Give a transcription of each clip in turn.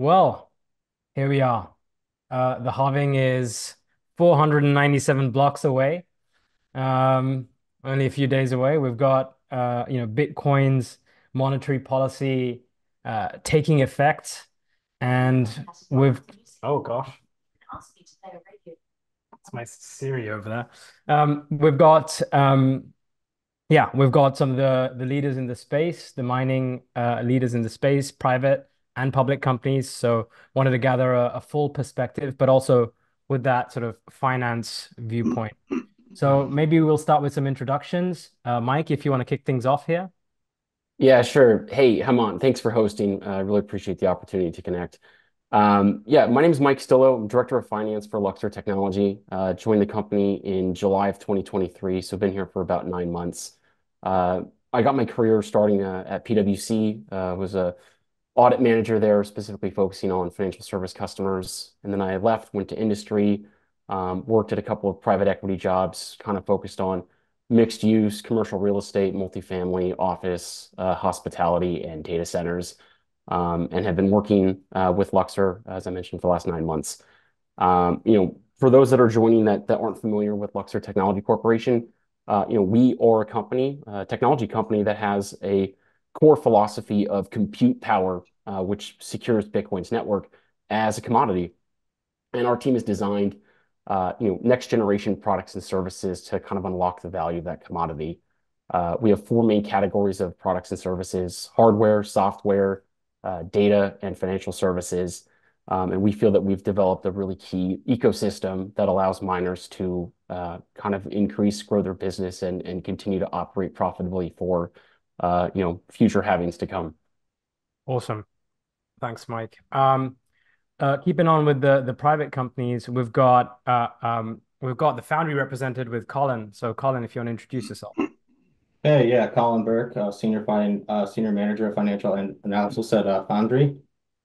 Well, here we are. The halving is 497 blocks away. Um, Only a few days away. We've got Bitcoin's monetary policy taking effect, and we've oh gosh, it's my Siri over there. We've got some of the leaders in the space, the mining leaders in the space, private and public companies. So wanted to gather a full perspective, but also with that sort of finance viewpoint. So maybe we'll start with some introductions. Mike, if you want to kick things off here. Yeah, sure. Hey, Haman, thanks for hosting. I really appreciate the opportunity to connect. Yeah, my name is Mike Stillo. I'm Director of Finance for Luxor Technology. Joined the company in July of 2023, so been here for about 9 months. Uh, I got my career starting at PwC. Was a audit manager there, specifically focusing on financial service customers. And then I left, went to industry, worked at a couple of private equity jobs, kind of focused on mixed use, commercial real estate, multifamily, office, hospitality, and data centers, and have been working with Luxor, as I mentioned, for the last 9 months. For those that are joining that aren't familiar with Luxor Technology Corporation, we are a company, a technology company that has a core philosophy of compute power, which secures Bitcoin's network as a commodity. And our team has designed, next generation products and services to kind of unlock the value of that commodity. We have four main categories of products and services: hardware, software, data, and financial services. And we feel that we've developed a really key ecosystem that allows miners to kind of grow their business and continue to operate profitably for future halvings to come. Awesome. Thanks, Mike. Keeping on with the private companies, we've got the Foundry represented with Collin. So Collin, if you want to introduce yourself. Hey, yeah, Collin Bourke, senior manager of financial and analysis at Foundry.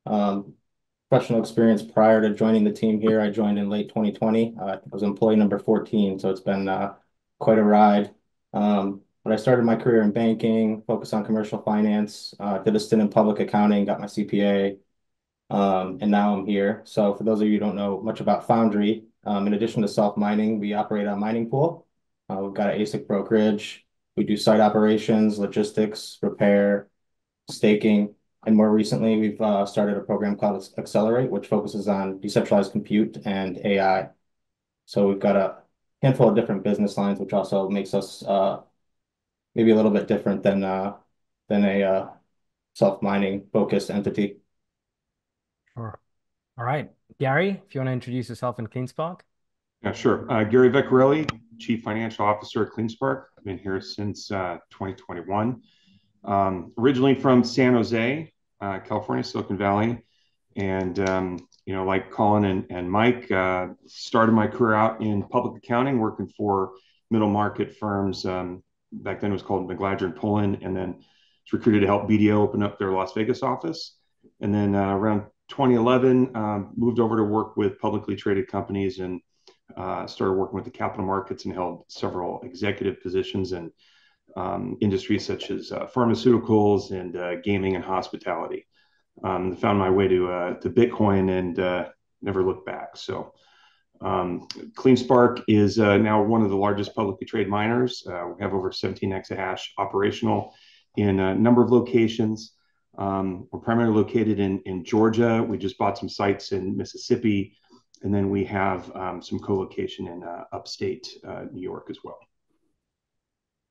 Um, Professional experience prior to joining the team here. I joined in late 2020. I was employee number 14, so it's been quite a ride. But I started my career in banking, focused on commercial finance, did a stint in public accounting, got my CPA, and now I'm here. So for those of you who don't know much about Foundry, in addition to self-mining, we operate a mining pool. We've got an ASIC brokerage. We do site operations, logistics, repair, staking, and more recently, we've started a program called Accelerate, which focuses on decentralized compute and AI. So we've got a handful of different business lines, which also makes us maybe a little bit different than a self-mining focused entity. Sure. All right. Gary, if you want to introduce yourself in Cleanspark. Yeah, sure. Gary Vecchiarelli, Chief Financial Officer at Cleanspark. I've been here since 2021. Originally from San Jose, California, Silicon Valley. And, like Collin and Mike, started my career out in public accounting, working for middle market firms. Back then it was called McGladger and Pullen, and then was recruited to help BDO open up their Las Vegas office. And then around 2011, moved over to work with publicly traded companies and started working with the capital markets and held several executive positions in industries such as pharmaceuticals and gaming and hospitality. Found my way to Bitcoin and never looked back. So Cleanspark is now one of the largest publicly traded miners. We have over 17 exahash operational in a number of locations. We're primarily located in Georgia. We just bought some sites in Mississippi, and then we have some co-location in upstate New York as well.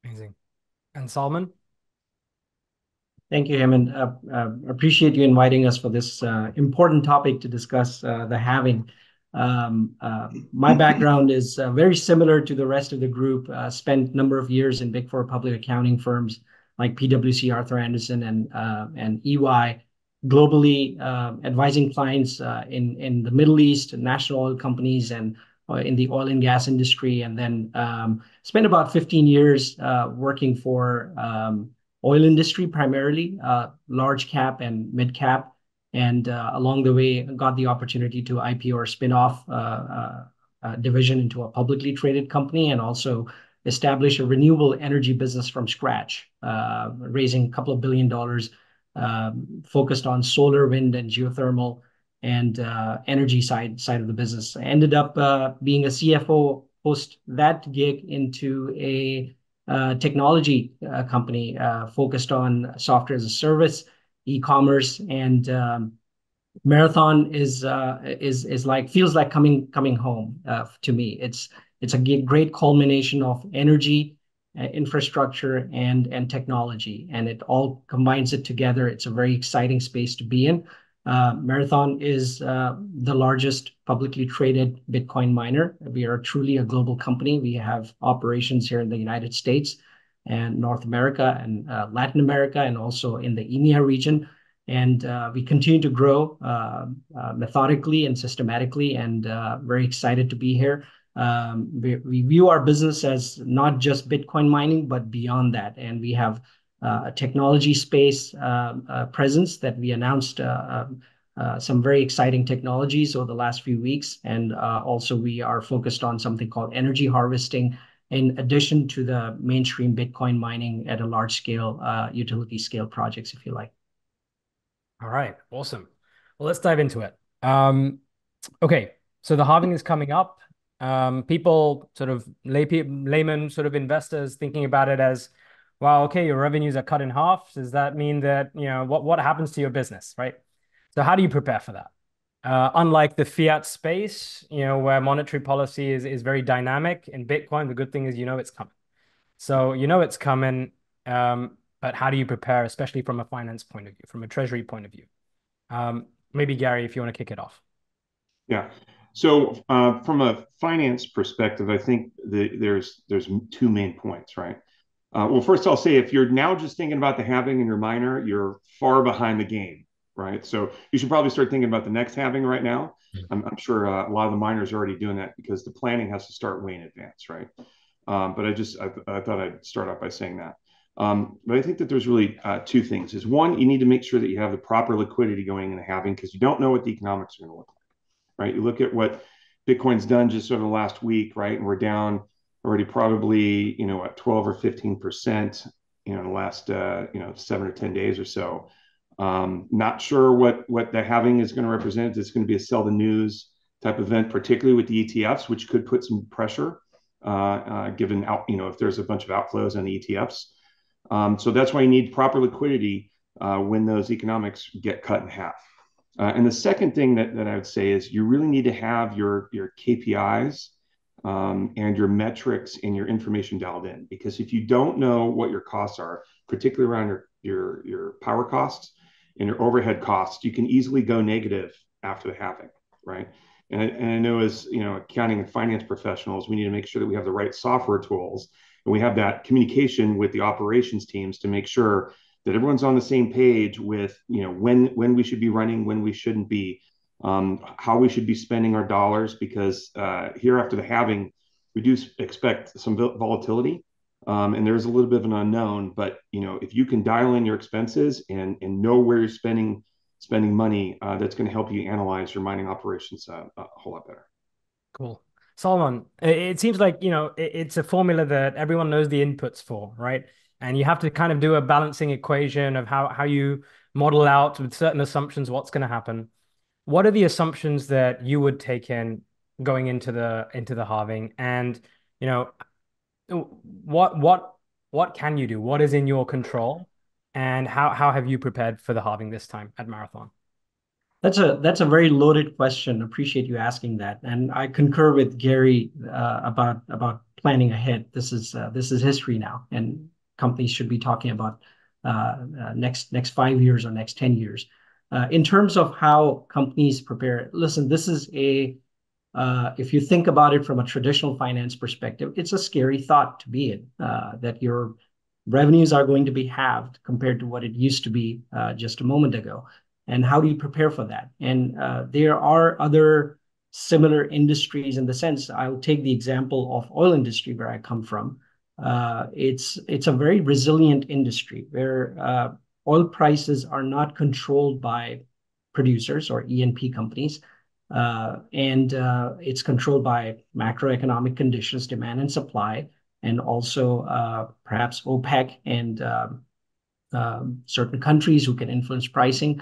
Amazing. And Salman? Thank you, Hammond. Appreciate you inviting us for this important topic to discuss the halving. My background is very similar to the rest of the group. Spent a number of years in Big Four public accounting firms like PwC, Arthur Andersen, and EY, globally advising clients in the Middle East, national oil companies, and in the oil and gas industry. And then spent about 15 years working for oil industry, primarily large cap and mid cap. And along the way, got the opportunity to IPO or spin off division into a publicly traded company, and also establish a renewable energy business from scratch, raising a couple of $1 billion, focused on solar, wind, and geothermal. and energy side of the business. I ended up being a CFO, post that gig into a technology company focused on software as a service, e-commerce, and Marathon is like, feels like coming home to me. It's a great culmination of energy, infrastructure, and technology, and it all combines it together. It's a very exciting space to be in. Marathon is the largest publicly traded Bitcoin miner. We are truly a global company. We have operations here in the United States and North America and Latin America, and also in the EMEA region. And we continue to grow methodically and systematically, and very excited to be here. We view our business as not just Bitcoin mining, but beyond that. And we have a technology space presence that we announced some very exciting technologies over the last few weeks. And also we are focused on something called energy harvesting, in addition to the mainstream Bitcoin mining at a large scale, utility scale projects, if you like. All right, awesome. Well, let's dive into it. Okay, so the halving is coming up. People sort of layman sort of investors thinking about it as, well, okay, your revenues are cut in half. Does that mean that, what happens to your business, right? So how do you prepare for that? Unlike the fiat space, where monetary policy is very dynamic, in Bitcoin, the good thing is it's coming. So it's coming, but how do you prepare, especially from a finance point of view, from a treasury point of view? Maybe Gary, if you want to kick it off. Yeah. So from a finance perspective, I think there's two main points, right? Well, first I'll say, if you're now just thinking about the halving in your miner, you're far behind the game, right? So you should probably start thinking about the next halving right now. I'm sure a lot of the miners are already doing that, because the planning has to start way in advance, right? But I thought I'd start off by saying that. But I think that there's really two things. Is one, you need to make sure that you have the proper liquidity going in the halving, because you don't know what the economics are going to look like, right? You look at what Bitcoin's done just over the last week, right? And we're down already probably, at 12 or 15%, in the last, 7 or 10 days or so. Not sure what the halving is going to represent. It's going to be a sell the news type event, particularly with the ETFs, which could put some pressure, given if there's a bunch of outflows on the ETFs. So that's why you need proper liquidity when those economics get cut in half. And the second thing that I would say is, you really need to have your KPIs and your metrics and your information dialed in. Because if you don't know what your costs are, particularly around your power costs and your overhead costs, you can easily go negative after the halving, right? And I know, as accounting and finance professionals, we need to make sure that we have the right software tools, and we have that communication with the operations teams to make sure that everyone's on the same page with when we should be running, when we shouldn't be, how we should be spending our dollars. Because here after the halving, we do expect some volatility, and there's a little bit of an unknown. But if you can dial in your expenses and know where you're spending money, that's going to help you analyze your mining operations a whole lot better. Cool. Salman, it seems like, it's a formula that everyone knows the inputs for, right? And you have to kind of do a balancing equation of how you model out with certain assumptions what's going to happen. What are the assumptions that you would take in going into the halving? And, what can you do? What is in your control? And how have you prepared for the halving this time at Marathon? That's a very loaded question. Appreciate you asking that, and I concur with Gary about planning ahead. This is history now, and companies should be talking about next 5 years or next 10 years. In terms of how companies prepare, listen, this is if you think about it from a traditional finance perspective, it's a scary thought to be in, that your revenues are going to be halved compared to what it used to be just a moment ago. And how do you prepare for that? And there are other similar industries, in the sense, I'll take the example of oil industry where I come from. It's a very resilient industry where oil prices are not controlled by producers or E&P companies. And it's controlled by macroeconomic conditions, demand and supply, and also perhaps OPEC and certain countries who can influence pricing.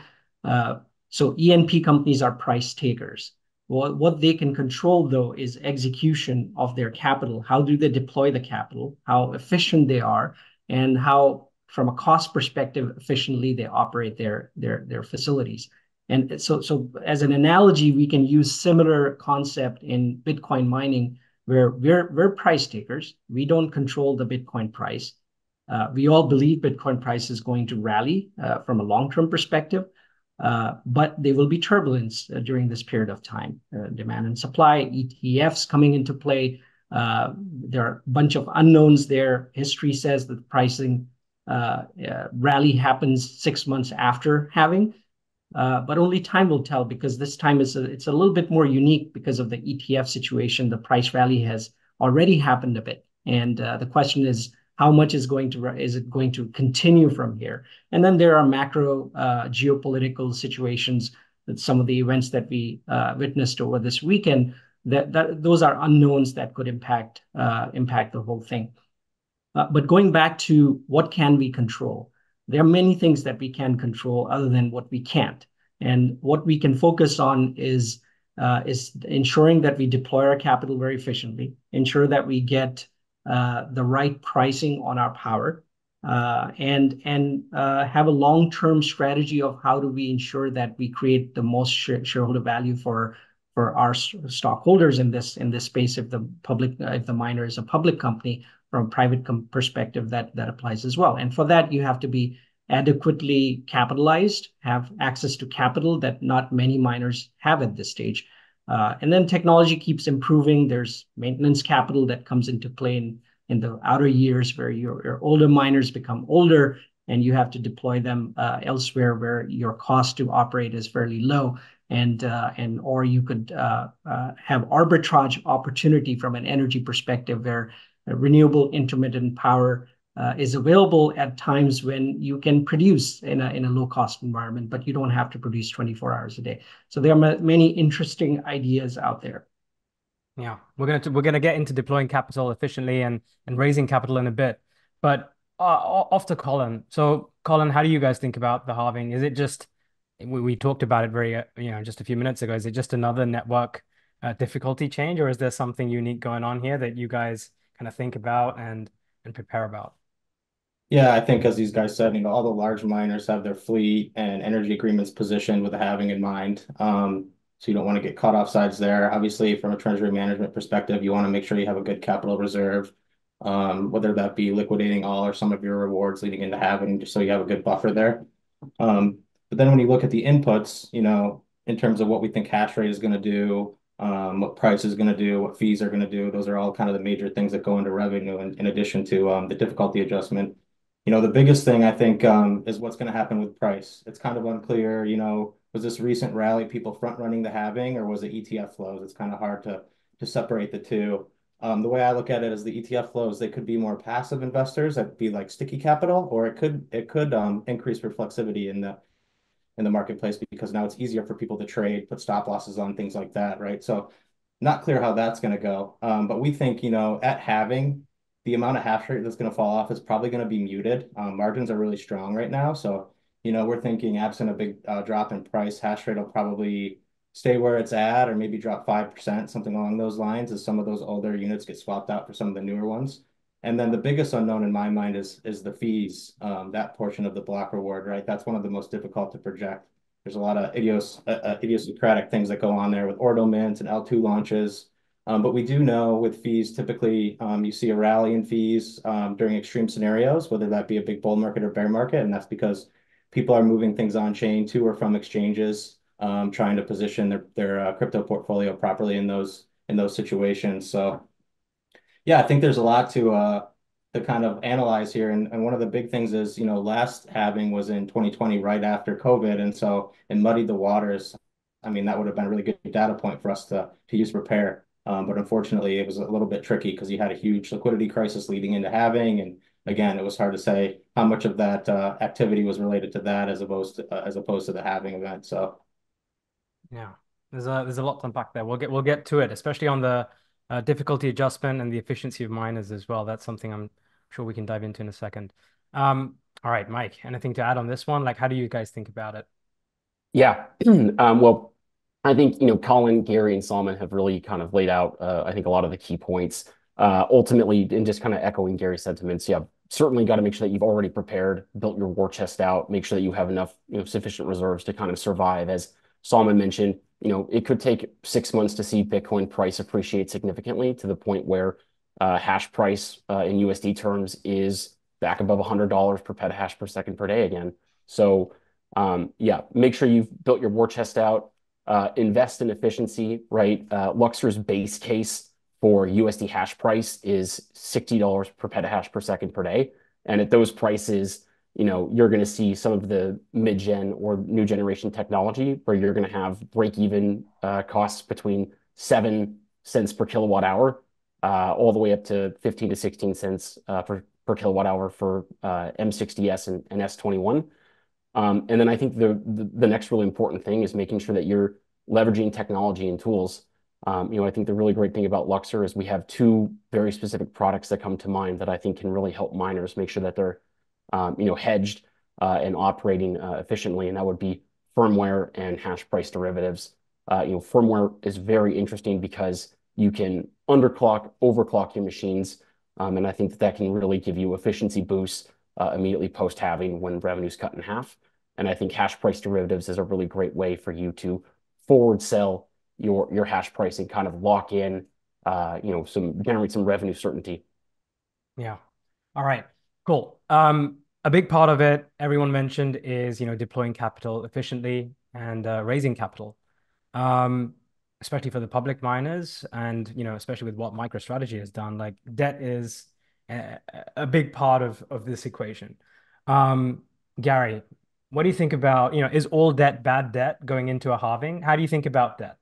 So E&P companies are price takers. What they can control, though, is execution of their capital. How do they deploy the capital? How efficient they are, and how, from a cost perspective, efficiently they operate their facilities. And so as an analogy, we can use similar concept in Bitcoin mining, where we're price takers. We don't control the Bitcoin price. We all believe Bitcoin price is going to rally from a long-term perspective, but there will be turbulence during this period of time. Demand and supply, ETFs coming into play. There are a bunch of unknowns there. History says that the pricing rally happens 6 months after halving. But only time will tell, because this time it's a little bit more unique because of the ETF situation. The price rally has already happened a bit, and the question is, how much is it going to continue from here? And then there are macro geopolitical situations, that some of the events that we witnessed over this weekend, that those are unknowns that could impact the whole thing. But going back to what can we control, there are many things that we can control other than what we can't. And what we can focus on is ensuring that we deploy our capital very efficiently, ensure that we get the right pricing on our power, and have a long-term strategy of how do we ensure that we create the most shareholder value for our stockholders in this space. If the miner is a public company, from a private perspective, that applies as well. And for that, you have to be adequately capitalized, have access to capital that not many miners have at this stage. And then technology keeps improving. There's maintenance capital that comes into play in the outer years, where your older miners become older and you have to deploy them elsewhere where your cost to operate is fairly low. Or you could have arbitrage opportunity from an energy perspective, where renewable intermittent power is available at times when you can produce in a low cost environment, but you don't have to produce 24 hours a day. So there are many interesting ideas out there. Yeah, we're gonna get into deploying capital efficiently and raising capital in a bit, but off to Collin. So Collin, how do you guys think about the halving? Is it just, we talked about it very just a few minutes ago. Is it just another network difficulty change, or is there something unique going on here that you guys kind of think about and prepare about? Yeah, I think as these guys said, all the large miners have their fleet and energy agreements positioned with the halving in mind. So you don't want to get caught off sides there. Obviously, from a treasury management perspective, you want to make sure you have a good capital reserve, whether that be liquidating all or some of your rewards leading into halving, just so you have a good buffer there. But then when you look at the inputs, in terms of what we think hash rate is going to do, what price is going to do, what fees are going to do, those are all kind of the major things that go into revenue, in addition to the difficulty adjustment. The biggest thing I think is what's going to happen with price. It's kind of unclear, was this recent rally people front running the halving, or was it ETF flows? It's kind of hard to separate the two. The way I look at it is the ETF flows, they could be more passive investors, that'd be like sticky capital, or it could increase reflexivity in the marketplace, because now it's easier for people to trade, put stop losses on, things like that, right? So not clear how that's going to go. But we think, at halving, the amount of hash rate that's going to fall off is probably going to be muted. Margins are really strong right now. So, we're thinking absent a big drop in price, hash rate will probably stay where it's at, or maybe drop 5%, something along those lines, as some of those older units get swapped out for some of the newer ones. And then the biggest unknown in my mind is the fees, that portion of the block reward, right? That's one of the most difficult to project. There's a lot of idiosyncratic things that go on there with ordo mints and L2 launches. But we do know with fees, typically you see a rally in fees during extreme scenarios, whether that be a big bull market or bear market. And that's because people are moving things on chain to or from exchanges, trying to position their crypto portfolio properly in those situations. So yeah, I think there's a lot to kind of analyze here. And one of the big things is, last halving was in 2020, right after COVID. And so it muddied the waters. I mean, that would have been a really good data point for us to use prepare. But unfortunately, it was a little bit tricky because you had a huge liquidity crisis leading into halving. And again, it was hard to say how much of that activity was related to that as opposed to the halving event. So Yeah, there's a lot to unpack there. We'll get to it, especially on the difficulty adjustment and the efficiency of miners as well. That's something I'm sure we can dive into in a second. All right, Mike, anything to add on this one? Like, how do you guys think about it? Yeah. Well, I think, Collin, Gary, and Salman have really kind of laid out, I think, a lot of the key points. Ultimately, and just kind of echoing Gary's sentiments, yeah, certainly got to make sure that you've already prepared, built your war chest out, make sure that you have enough, sufficient reserves to kind of survive. As Salman mentioned, it could take 6 months to see Bitcoin price appreciate significantly to the point where hash price in USD terms is back above $100 per petahash per second per day again. So, yeah, make sure you've built your war chest out, invest in efficiency, right? Luxor's base case for USD hash price is $60 per petahash per second per day. And at those prices, you're going to see some of the mid-gen or new generation technology where you're going to have break-even costs between 7 cents per kilowatt hour, all the way up to 15 to 16 cents per kilowatt hour for M60S and S21. And then I think the next really important thing is making sure that you're leveraging technology and tools. I think the really great thing about Luxor is we have two very specific products that come to mind that I think can really help miners make sure that they're, hedged and operating efficiently. And that would be firmware and hash price derivatives. Firmware is very interesting because you can underclock, overclock your machines. And I think that can really give you efficiency boosts immediately post halving when revenue's cut in half. And I think hash price derivatives is a really great way for you to forward sell your hash price and kind of lock in, generate some revenue certainty. Yeah. All right. Cool. A big part of it, everyone mentioned, is deploying capital efficiently and raising capital, um, especially for the public miners, and especially with what MicroStrategy has done. Like debt is a big part of this equation. Um, Gary, what do you think about is all debt bad debt going into a halving? How do you think about debt?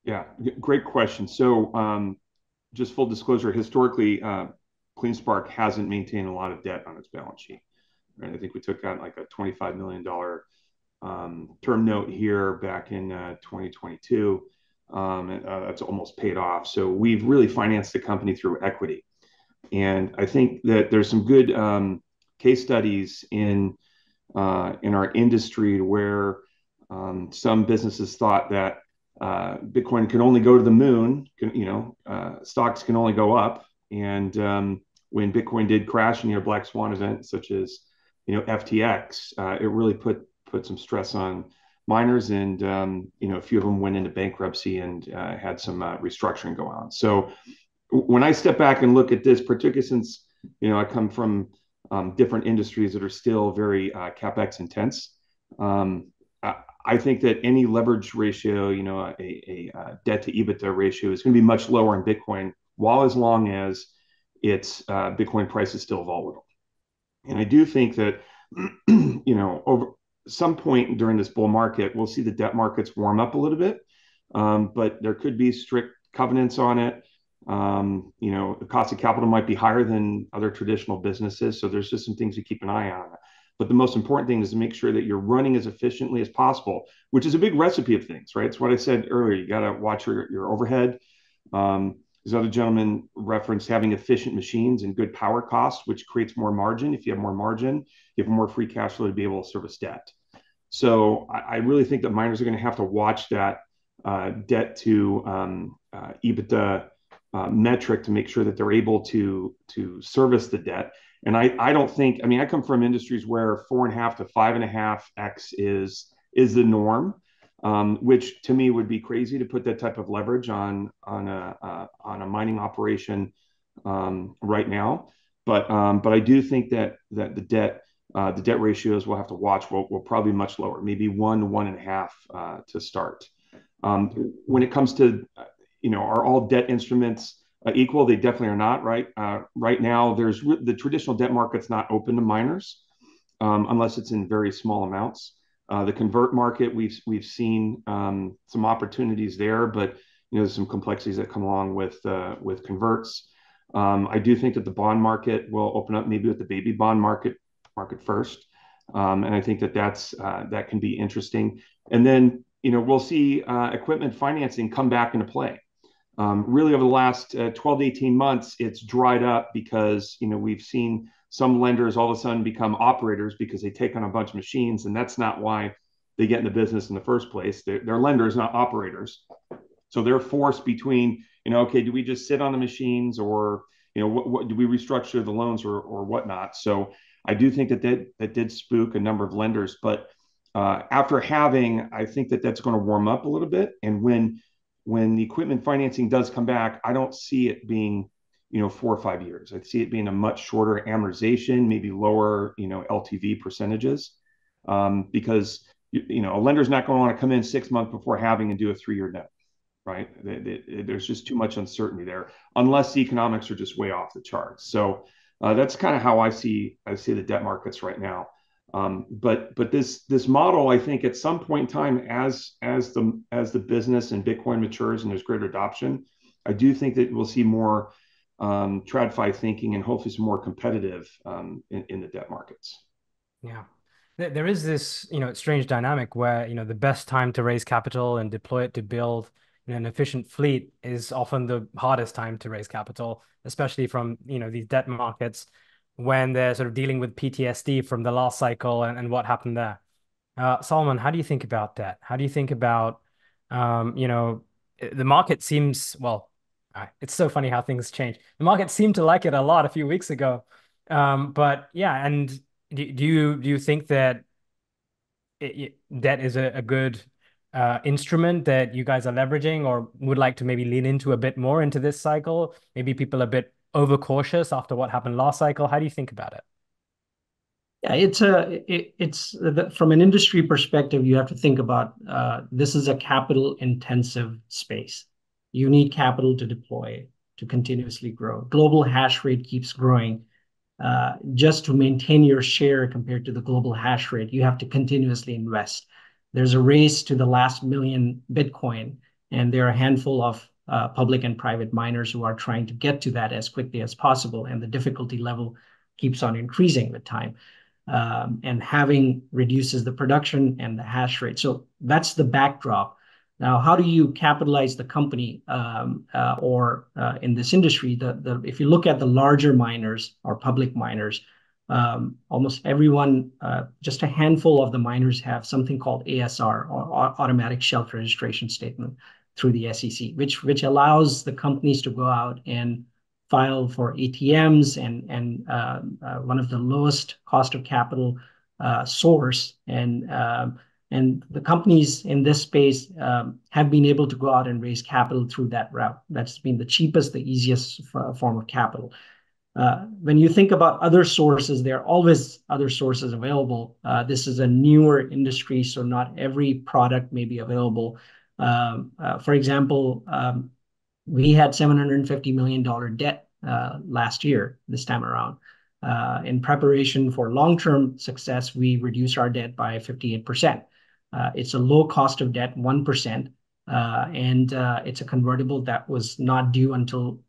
Yeah, great question. So, just full disclosure, historically, Cleanspark hasn't maintained a lot of debt on its balance sheet. Right? I think we took out like a $25 million term note here back in 2022. That's almost paid off. So we've really financed the company through equity. And I think that there's some good case studies in our industry where some businesses thought that Bitcoin can only go to the moon, stocks can only go up. And when Bitcoin did crash and you had black swan events such as FTX, it really put some stress on miners, and a few of them went into bankruptcy and had some restructuring go on. So when I step back and look at this, particularly since I come from different industries that are still very capex intense, I think that any leverage ratio, a debt to EBITDA ratio is going to be much lower in Bitcoin, while as long as its Bitcoin price is still volatile. And I do think that over some point during this bull market, we'll see the debt markets warm up a little bit, but there could be strict covenants on it. The cost of capital might be higher than other traditional businesses, so there's just some things to keep an eye on. But the most important thing is to make sure that you're running as efficiently as possible, which is a big recipe of things, right? It's what I said earlier. You got to watch your overhead. This other gentleman referenced having efficient machines and good power costs, which creates more margin. If you have more margin, you have more free cash flow to be able to service debt. So I really think that miners are going to have to watch that debt to EBITDA metric to make sure that they're able to service the debt. And I don't think, I come from industries where 4.5 to 5.5x is the norm, which to me would be crazy to put that type of leverage on a mining operation right now. But I do think that the debt ratios we'll have to watch will probably be much lower, maybe 1 to 1.5 to start. When it comes to are all debt instruments equal? They definitely are not, right? Right now, the traditional debt market's not open to miners unless it's in very small amounts. The convert market, we've seen some opportunities there, but there's some complexities that come along with converts. I do think that the bond market will open up, maybe with the baby bond market first, and I think that can be interesting. And then we'll see equipment financing come back into play. Really, over the last 12 to 18 months, it's dried up because we've seen some lenders all of a sudden become operators because they take on a bunch of machines, and that's not why they get in the business in the first place. They're lenders, not operators. So they're forced between, okay, do we just sit on the machines, or, what do we restructure the loans or whatnot? So I do think that did spook a number of lenders. But after halving, I think that's going to warm up a little bit. And when the equipment financing does come back, I don't see it being 4 or 5 years. I see it being a much shorter amortization, maybe lower LTV percentages, because a lender's not going to want to come in 6 months before halving and do a 3-year note, right? There's just too much uncertainty there, unless the economics are just way off the charts. So that's kind of how I see the debt markets right now. But this model, I think, at some point in time, as the business and Bitcoin matures and there's greater adoption, I do think that we'll see more TradFi thinking and hopefully some more competitive in the debt markets. Yeah. There is this, strange dynamic where, the best time to raise capital and deploy it to build an efficient fleet is often the hardest time to raise capital, especially from, these debt markets when they're sort of dealing with PTSD from the last cycle and what happened there. Salman, how do you think about that? How do you think about, the market seems, well, it's so funny how things change. The market seemed to like it a lot a few weeks ago. But yeah, and do you think that debt is a good instrument that you guys are leveraging, or would like to maybe lean into a bit more into this cycle? Maybe people are a bit overcautious after what happened last cycle. How do you think about it? Yeah, from an industry perspective, you have to think about this is a capital intensive space. You need capital to deploy, to continuously grow. Global hash rate keeps growing. Just to maintain your share compared to the global hash rate, you have to continuously invest. There's a race to the last million Bitcoin, and there are a handful of public and private miners who are trying to get to that as quickly as possible, and the difficulty level keeps on increasing with time. And halving reduces the production and the hash rate. So that's the backdrop. Now, how do you capitalize the company or in this industry? If you look at the larger miners or public miners, almost everyone, just a handful of the miners have something called ASR, or automatic shelf registration statement, through the SEC, which allows the companies to go out and file for ATMs and one of the lowest cost of capital source. And the companies in this space have been able to go out and raise capital through that route. That's been the cheapest, the easiest form of capital. When you think about other sources, there are always other sources available. This is a newer industry, so not every product may be available. For example, we had $750 million debt last year, this time around. In preparation for long-term success, we reduced our debt by 58%. It's a low cost of debt, 1%, and it's a convertible that was not due until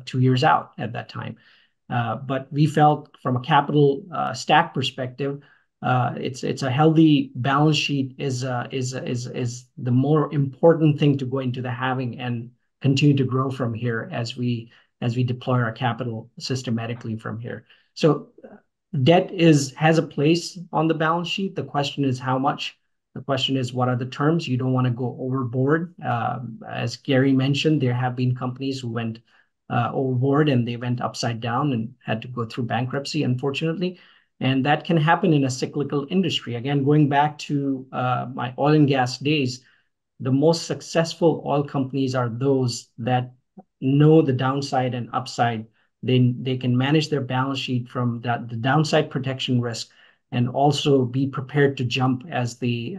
2 years out at that time. But we felt from a capital stack perspective, it's a healthy balance sheet is the more important thing to go into the halving and continue to grow from here as we deploy our capital systematically from here. So debt has a place on the balance sheet. The question is how much. The question is, what are the terms? You don't want to go overboard. As Gary mentioned, there have been companies who went overboard and they went upside down and had to go through bankruptcy, unfortunately. And that can happen in a cyclical industry. Again, going back to my oil and gas days, the most successful oil companies are those that know the downside and upside. They can manage their balance sheet from the downside protection risk, and also be prepared to jump as the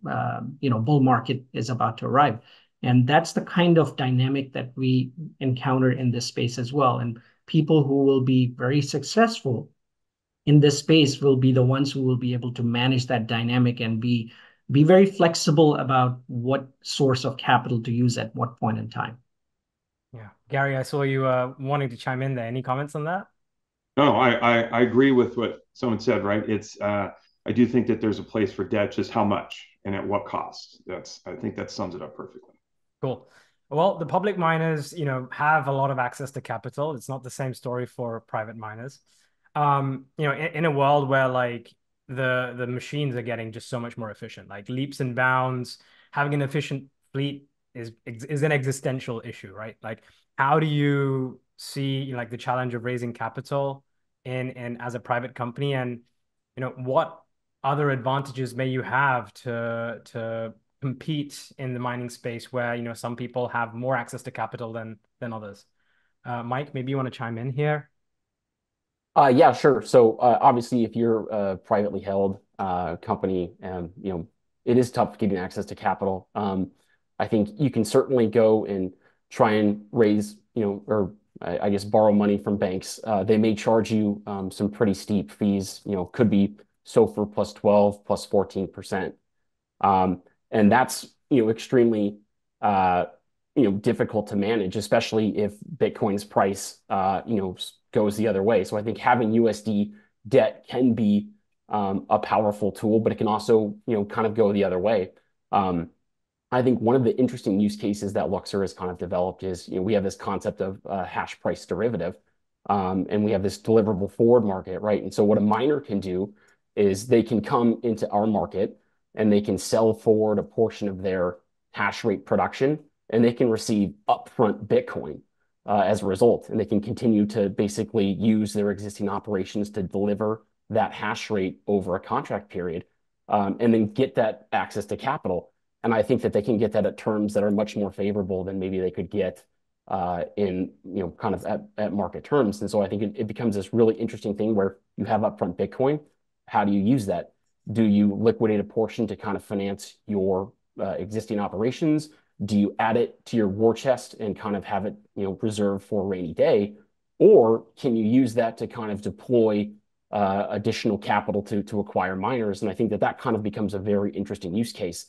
bull market is about to arrive. And that's the kind of dynamic that we encounter in this space as well. And people who will be very successful in this space will be the ones who will be able to manage that dynamic and be very flexible about what source of capital to use at what point in time. Yeah. Gary, I saw you wanting to chime in there. Any comments on that? No, I agree with what someone said, right? I do think that there's a place for debt, just how much and at what cost. I think that sums it up perfectly. Cool. Well, the public miners, have a lot of access to capital. It's not the same story for private miners. In a world where the machines are getting just so much more efficient, like leaps and bounds. Having an efficient fleet is an existential issue, right? Like, how do you see like the challenge of raising capital in as a private company, and what other advantages may you have to compete in the mining space where some people have more access to capital than others? Mike, maybe you want to chime in here. Yeah, sure. So obviously, if you're a privately held company, it is tough getting access to capital. I think you can certainly go and try and raise, or I guess borrow money from banks. They may charge you some pretty steep fees. Could be SOFR plus 12 plus 14%. And that's extremely difficult to manage, especially if Bitcoin's price goes the other way. So I think having USD debt can be a powerful tool, but it can also kind of go the other way. I think one of the interesting use cases that Luxor has kind of developed is we have this concept of hash price derivative, and we have this deliverable forward market, right? And so what a miner can do is they can come into our market and they can sell forward a portion of their hash rate production, and they can receive upfront Bitcoin as a result. And they can continue to basically use their existing operations to deliver that hash rate over a contract period, and then get that access to capital. And I think that they can get that at terms that are much more favorable than maybe they could get in kind of at market terms. And so I think it becomes this really interesting thing where you have upfront Bitcoin. How do you use that? Do you liquidate a portion to kind of finance your existing operations? Do you add it to your war chest and kind of have it reserved for a rainy day? Or can you use that to kind of deploy additional capital to acquire miners? And I think that kind of becomes a very interesting use case.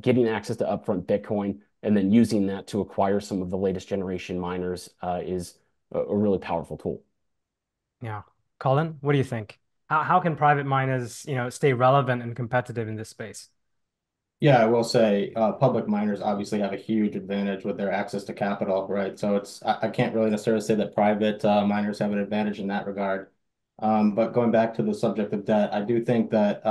Getting access to upfront Bitcoin and then using that to acquire some of the latest generation miners is a really powerful tool. Yeah. Collin, what do you think? How can private miners, stay relevant and competitive in this space? Yeah, I will say public miners obviously have a huge advantage with their access to capital, right? So I can't really necessarily say that private miners have an advantage in that regard. But going back to the subject of debt, I do think that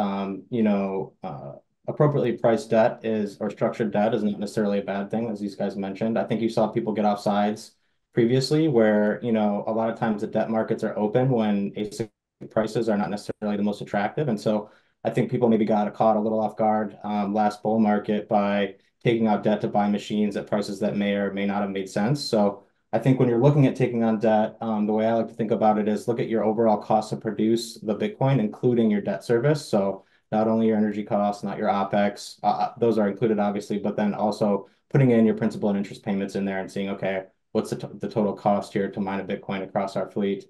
appropriately priced debt or structured debt is not necessarily a bad thing, as these guys mentioned. I think you saw people get off sides previously where a lot of times the debt markets are open when ASIC prices are not necessarily the most attractive. And so I think people maybe got caught a little off guard last bull market by taking out debt to buy machines at prices that may or may not have made sense. So I think when you're looking at taking on debt, the way I like to think about it is look at your overall cost to produce the Bitcoin, including your debt service. So not only your energy costs, not your OpEx, those are included obviously, but then also putting in your principal and interest payments in there and seeing, okay, what's the total cost here to mine a Bitcoin across our fleet?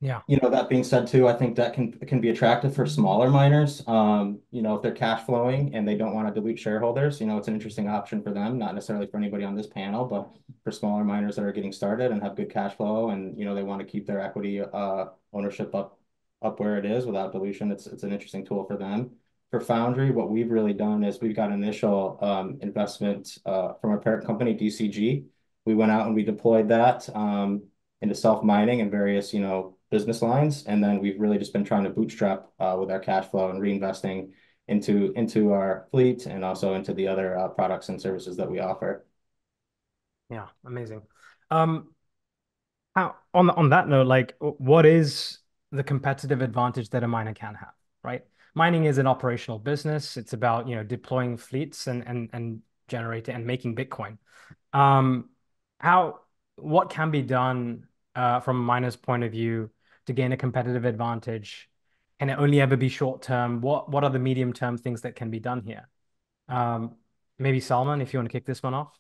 Yeah. That being said too, I think that can be attractive for smaller miners. If they're cash flowing and they don't want to dilute shareholders, it's an interesting option for them, not necessarily for anybody on this panel, but for smaller miners that are getting started and have good cash flow and they want to keep their equity ownership up where it is without dilution. It's an interesting tool for them. For Foundry, what we've really done is we've got initial investment from our parent company, DCG. We went out and we deployed that into self-mining and various, business lines. And then we've really just been trying to bootstrap with our cash flow and reinvesting into our fleet and also into the other products and services that we offer. Yeah, amazing. How on that note, like what is the competitive advantage that a miner can have, right? Mining is an operational business. It's about, deploying fleets and generating and making Bitcoin. What can be done from a miner's point of view to gain a competitive advantage? Can it only ever be short term? What are the medium term things that can be done here? Maybe Salman, if you want to kick this one off.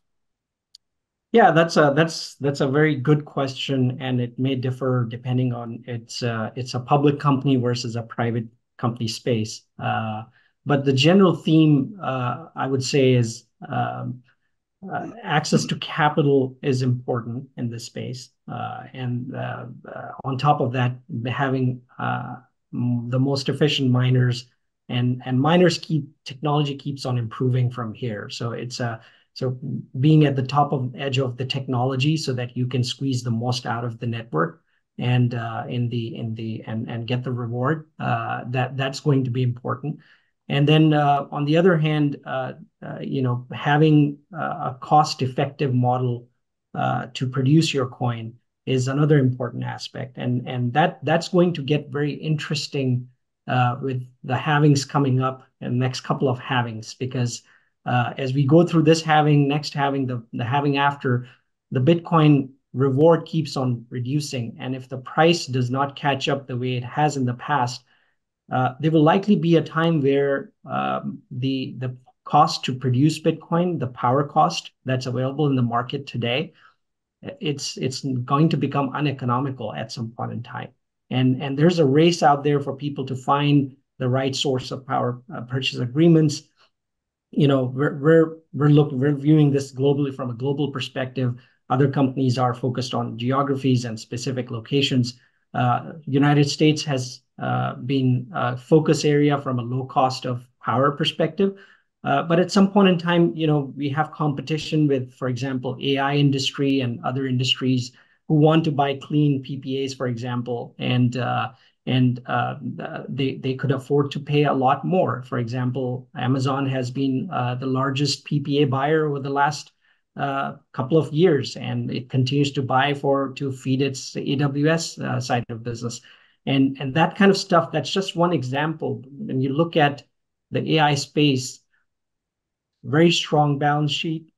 Yeah, that's a very good question, and it may differ depending on it's a public company versus a private company space. But the general theme I would say is access to capital is important in this space, and on top of that, having the most efficient miners and technology keeps on improving from here. So being at the top of edge of the technology so that you can squeeze the most out of the network and get the reward. That's going to be important. And then on the other hand, having a cost-effective model to produce your coin is another important aspect, and that's going to get very interesting with the halvings coming up and next couple of halvings, because as we go through this halving, next halving, the halving after, the Bitcoin reward keeps on reducing, and if the price does not catch up the way it has in the past, there will likely be a time where the cost to produce Bitcoin, the power cost that's available in the market today, it's going to become uneconomical at some point in time. And there's a race out there for people to find the right source of power purchase agreements. We're viewing this globally from a global perspective. Other companies are focused on geographies and specific locations. United States has been a focus area from a low cost of power perspective. But at some point in time, we have competition with, for example, AI industry and other industries who want to buy clean PPAs, for example, and they could afford to pay a lot more. For example, Amazon has been the largest PPA buyer over the last couple of years, and it continues to buy to feed its AWS side of business. And that kind of stuff, that's just one example. When you look at the AI space, very strong balance sheet,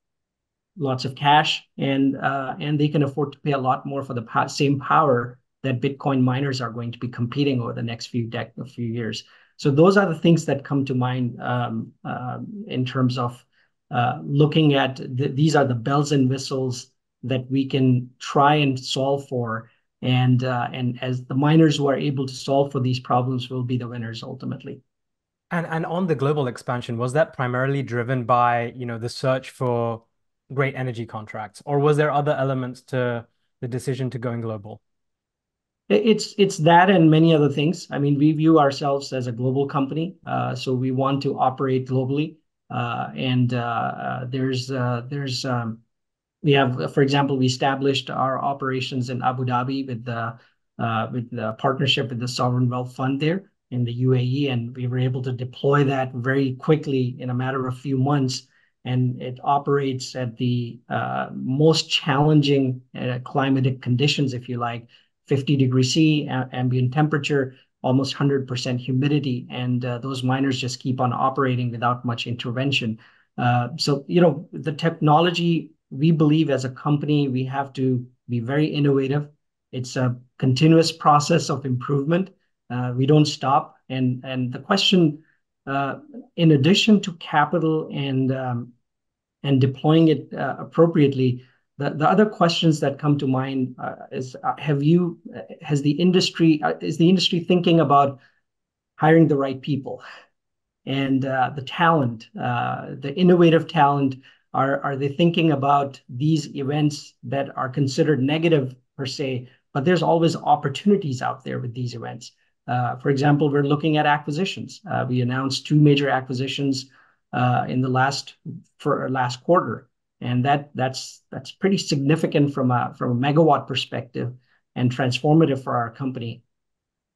lots of cash, and they can afford to pay a lot more for the same power that Bitcoin miners are going to be competing over the next few years. So those are the things that come to mind in terms of looking at these are the bells and whistles that we can try and solve for. And as the miners who are able to solve for these problems will be the winners ultimately. And on the global expansion, was that primarily driven by, the search for great energy contracts, or was there other elements to the decision to going global? It's that and many other things. I mean, we view ourselves as a global company, so we want to operate globally. We have, for example, we established our operations in Abu Dhabi with the partnership with the Sovereign Wealth Fund there in the UAE, and we were able to deploy that very quickly in a matter of a few months. And it operates at the most challenging climatic conditions, if you like, 50 degrees C, ambient temperature, almost 100% humidity. And those miners just keep on operating without much intervention. So, the technology, we believe as a company, we have to be very innovative. It's a continuous process of improvement. We don't stop. And the question, in addition to capital and deploying it appropriately, the other questions that come to mind is the industry thinking about hiring the right people and the talent, the innovative talent? Are they thinking about these events that are considered negative per se, but there's always opportunities out there with these events? For example, we're looking at acquisitions. We announced 2 major acquisitions in the last quarter, and that's pretty significant from a megawatt perspective and transformative for our company.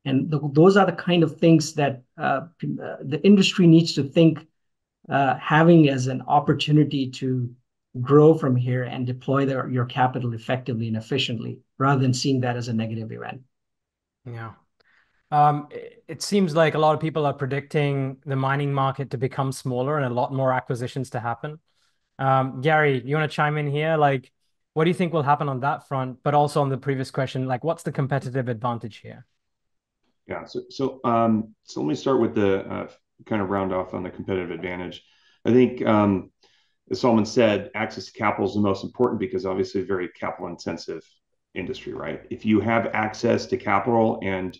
And those are the kind of things that the industry needs to think, having as an opportunity to grow from here and deploy your capital effectively and efficiently, rather than seeing that as a negative event. Yeah. It seems like a lot of people are predicting the mining market to become smaller and a lot more acquisitions to happen. Gary, you want to chime in here? Like, what do you think will happen on that front? But also on the previous question, like, what's the competitive advantage here? Yeah. So let me start with the kind of round off on the competitive advantage. I think, as Salman said, access to capital is the most important because obviously it's a very capital intensive industry, right? If you have access to capital and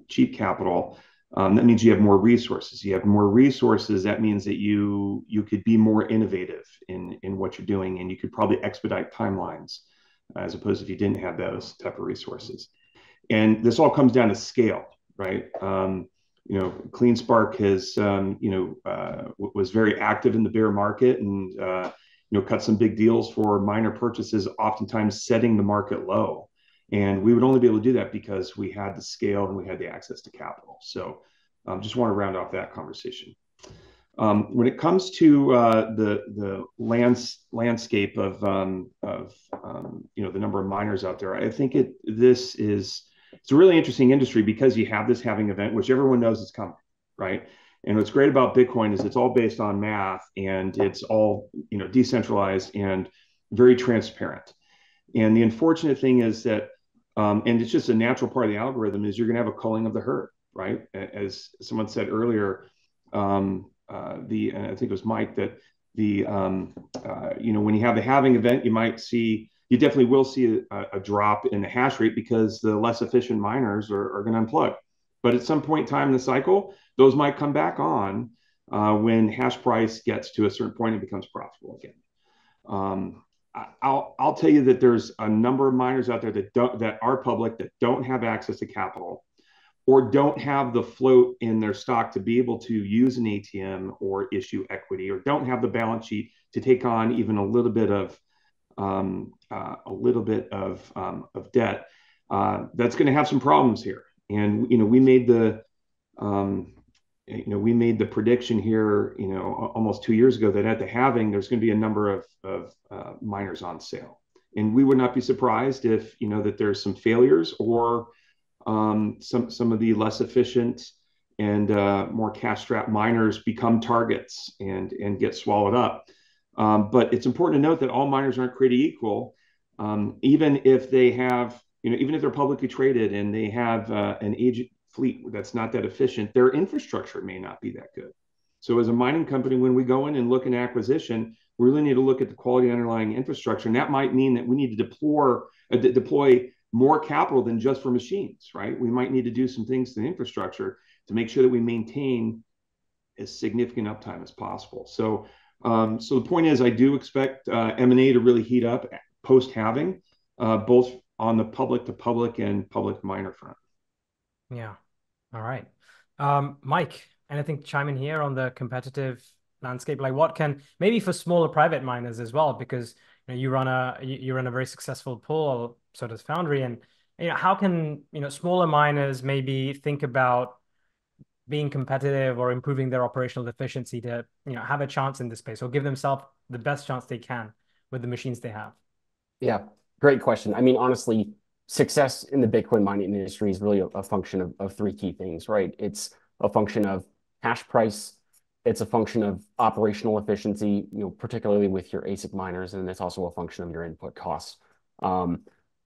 cheap capital, that means you have more resources. You have more resources. That means that you could be more innovative in what you're doing, and you could probably expedite timelines as opposed to if you didn't have those type of resources. And this all comes down to scale, right? Cleanspark has, was very active in the bear market and, cut some big deals for minor purchases, oftentimes setting the market low. And we would only be able to do that because we had the scale and we had the access to capital. So just want to round off that conversation. When it comes to the landscape of the number of miners out there, I think it's a really interesting industry because you have this halving event, which everyone knows is coming, right? And what's great about Bitcoin is it's all based on math and it's all decentralized and very transparent. And the unfortunate thing is that, and it's just a natural part of the algorithm, is you're going to have a culling of the herd, right? As someone said earlier, I think it was Mike, that when you have the halving event, you definitely will see a drop in the hash rate because the less efficient miners are going to unplug. But at some point in time in the cycle, those might come back on when hash price gets to a certain point and becomes profitable again. I'll tell you that there's a number of miners out there that are public that don't have access to capital or don't have the float in their stock to be able to use an ATM or issue equity, or don't have the balance sheet to take on even a little bit of debt. That's going to have some problems here. And we made the prediction here, almost 2 years ago, that at the halving there's going to be a number of miners on sale, and we would not be surprised if that there's some failures or some of the less efficient and more cash-strapped miners become targets and get swallowed up. But it's important to note that all miners aren't created equal. Even if they're publicly traded and they have an aged fleet that's not that efficient, their infrastructure may not be that good. So as a mining company, when we go in and look at acquisition, we really need to look at the quality of the underlying infrastructure. And that might mean that we need to deploy more capital than just for machines, right? We might need to do some things to the infrastructure to make sure that we maintain as significant uptime as possible. So the point is, I do expect M&A to really heat up post-halving, both on the public to public and public miner front. Yeah. All right. Mike, anything to chime in here on the competitive landscape? Like what can, maybe for smaller private miners as well, because you run a very successful pool, so does Foundry, and how can smaller miners maybe think about being competitive or improving their operational efficiency to have a chance in this space, or give themselves the best chance they can with the machines they have? Yeah, great question. I mean, honestly, success in the Bitcoin mining industry is really a function of three key things, right? It's a function of hash price, it's a function of operational efficiency, particularly with your ASIC miners, and it's also a function of your input costs.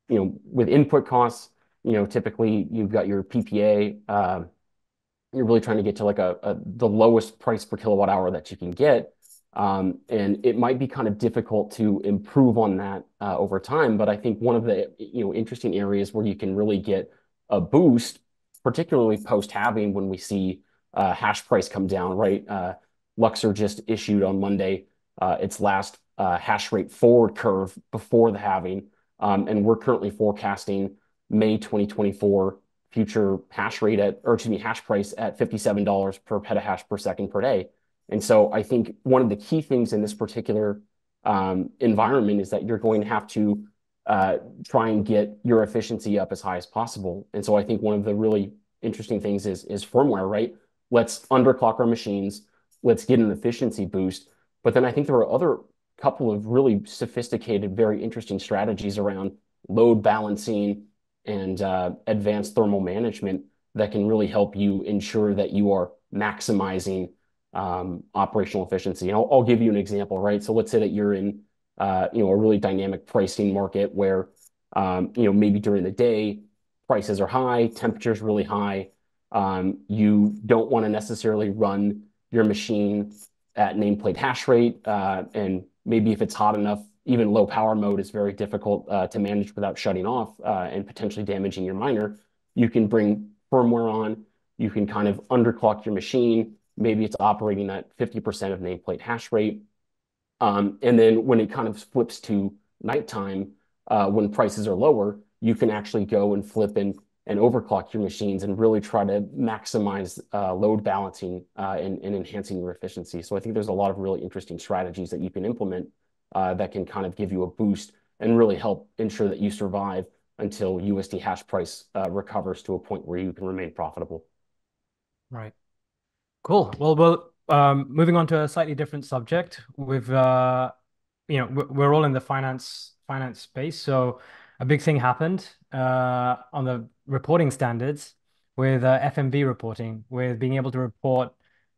With input costs, typically you've got your PPA. You're really trying to get to like the lowest price per kilowatt hour that you can get. And it might be kind of difficult to improve on that over time. But I think one of the interesting areas where you can really get a boost, particularly post-halving, when we see hash price come down, right? Luxor just issued on Monday its last hash rate forward curve before the halving. And we're currently forecasting May 2024 future hash price at $57 per petahash per second per day. And so I think one of the key things in this particular environment is that you're going to have to try and get your efficiency up as high as possible. And so I think one of the really interesting things is firmware, right? Let's underclock our machines. Let's get an efficiency boost. But then I think there are other couple of really sophisticated, very interesting strategies around load balancing and advanced thermal management that can really help you ensure that you are maximizing operational efficiency. And I'll give you an example, right? So let's say that you're in a really dynamic pricing market where maybe during the day prices are high, temperature's really high. You don't want to necessarily run your machine at nameplate hash rate, and maybe if it's hot enough, even low power mode is very difficult to manage without shutting off and potentially damaging your miner. You can bring firmware on. You can kind of underclock your machine. Maybe it's operating at 50% of nameplate hash rate. And then when it kind of flips to nighttime, when prices are lower, you can actually go and flip and overclock your machines and really try to maximize load balancing and enhancing your efficiency. So I think there's a lot of really interesting strategies that you can implement that can kind of give you a boost and really help ensure that you survive until USD hash price recovers to a point where you can remain profitable. Right. Cool. Well, moving on to a slightly different subject. We're all in the finance space, so a big thing happened on the reporting standards with FMV reporting, with being able to report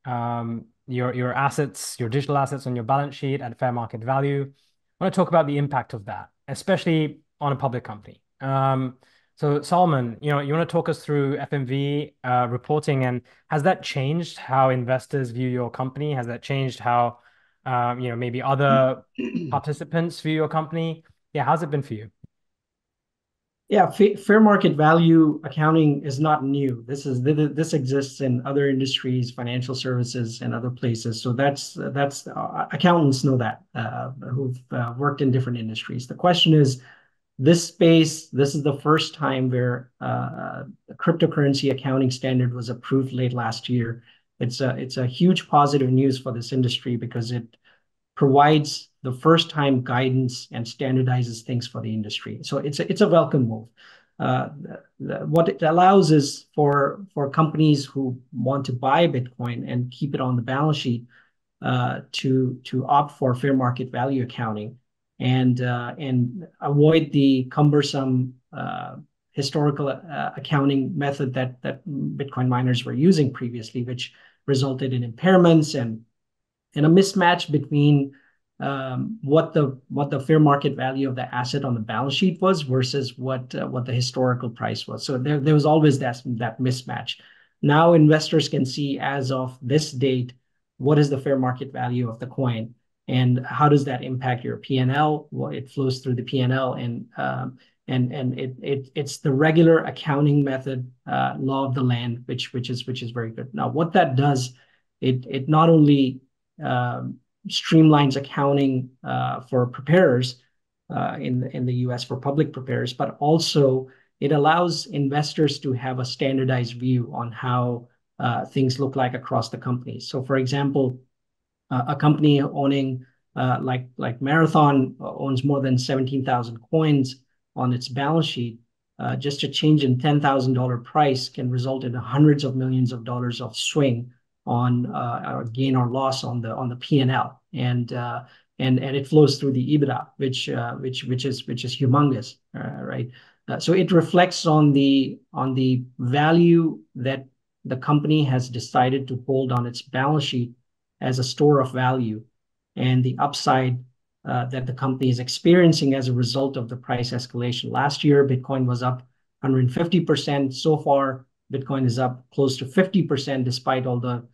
your assets, your digital assets on your balance sheet at fair market value. I want to talk about the impact of that, especially on a public company. So Salman, you want to talk us through FMV reporting, and has that changed how investors view your company? Has that changed how maybe other participants view your company? Yeah, how's it been for you? Yeah, fair market value accounting is not new. This exists in other industries, financial services, and other places. So that's accountants know that who've worked in different industries. The question is, this space. This is the first time where a cryptocurrency accounting standard was approved late last year. It's a huge positive news for this industry because it provides the first time guidance and standardizes things for the industry. So it's a welcome move. Uh, what it allows is for companies who want to buy Bitcoin and keep it on the balance sheet to opt for fair market value accounting and avoid the cumbersome historical accounting method that Bitcoin miners were using previously, which resulted in impairments and a mismatch between what the fair market value of the asset on the balance sheet was versus what the historical price was. So there was always that mismatch. Now investors can see as of this date what is the fair market value of the coin and how does that impact your P&L? Well, it flows through the P&L and it's the regular accounting method, law of the land, which is very good. Now, what that does, it not only streamlines accounting for preparers in the US for public preparers, but also it allows investors to have a standardized view on how things look like across the company. So, for example, a company owning like Marathon owns more than 17,000 coins on its balance sheet. Just a change in $10,000 price can result in hundreds of millions of dollars of swing on or gain or loss on the P&L, and it flows through the EBITDA, which is humongous, right? So it reflects on the value that the company has decided to hold on its balance sheet as a store of value, and the upside that the company is experiencing as a result of the price escalation. Last year, Bitcoin was up 150%. So far, Bitcoin is up close to 50%, despite all the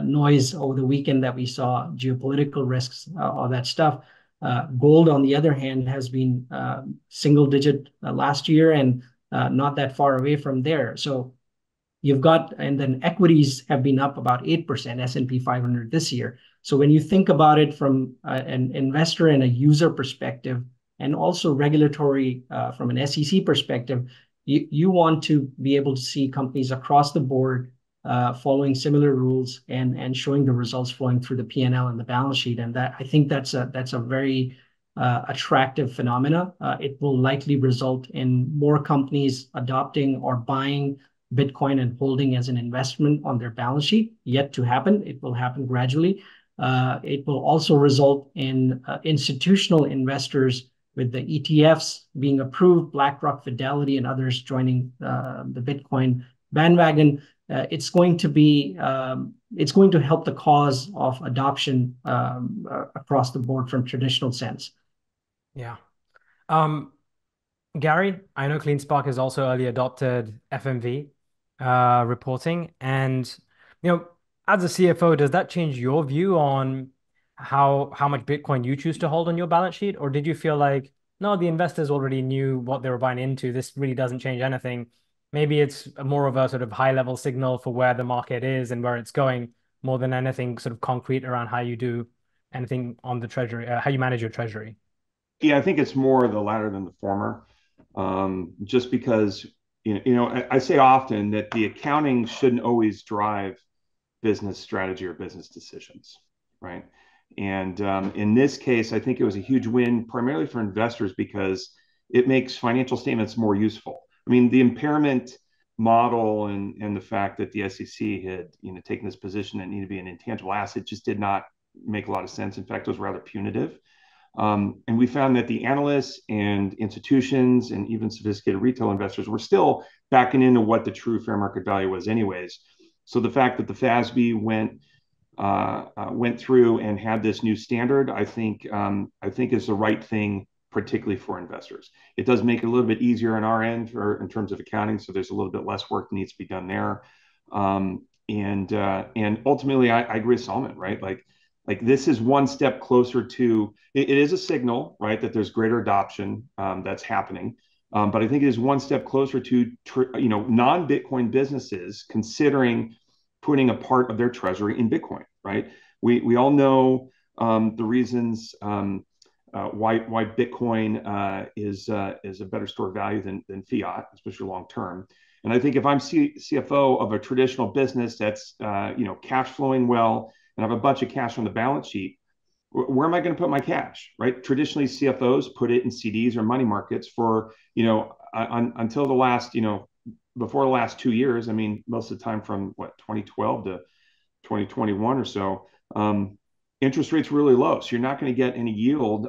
noise over the weekend that we saw, geopolitical risks, all that stuff. Gold, on the other hand, has been single digit last year and not that far away from there. So you've got, and then equities have been up about 8%, S&P 500 this year. So when you think about it from an investor and a user perspective, and also regulatory from an SEC perspective, you want to be able to see companies across the board following similar rules and showing the results flowing through the P&L and the balance sheet. And that, I think that's a very attractive phenomena. It will likely result in more companies adopting or buying Bitcoin and holding as an investment on their balance sheet. Yet to happen. It will happen gradually. It will also result in institutional investors with the ETFs being approved, BlackRock, Fidelity, and others joining the Bitcoin bandwagon. It's going to help the cause of adoption across the board from traditional sense. Yeah. Gary, I know Cleanspark has also early adopted FMV reporting, and as a CFO, does that change your view on how much Bitcoin you choose to hold on your balance sheet, or did you feel like no, the investors already knew what they were buying into? This really doesn't change anything. Maybe it's more of a sort of high level signal for where the market is and where it's going, more than anything sort of concrete around how you do anything on the treasury, how you manage your treasury. Yeah, I think it's more the latter than the former. Just because I say often that the accounting shouldn't always drive business strategy or business decisions, right? And in this case, I think it was a huge win, primarily for investors, because it makes financial statements more useful. I mean, the impairment model and the fact that the SEC had taken this position that needed to be an intangible asset just did not make a lot of sense. In fact, it was rather punitive. And we found that the analysts and institutions and even sophisticated retail investors were still backing into what the true fair market value was anyways. So the fact that the FASB went through and had this new standard, I think is the right thing, particularly for investors. It does make it a little bit easier on our end in terms of accounting, so there's a little bit less work that needs to be done there. And ultimately, I agree with Salman, right? Like this is one step closer to it is a signal, right, that there's greater adoption that's happening. But I think it is one step closer to non-Bitcoin businesses considering putting a part of their treasury in Bitcoin, right? We all know the reasons why Bitcoin is a better store of value than fiat, especially long term. And I think if I'm CFO of a traditional business that's cash flowing well, and I have a bunch of cash on the balance sheet, where am I going to put my cash, right? Traditionally, CFOs put it in CDs or money markets for until the last before the last 2 years. I mean, most of the time from 2012 to 2021 or so, interest rates were really low, so you're not going to get any yield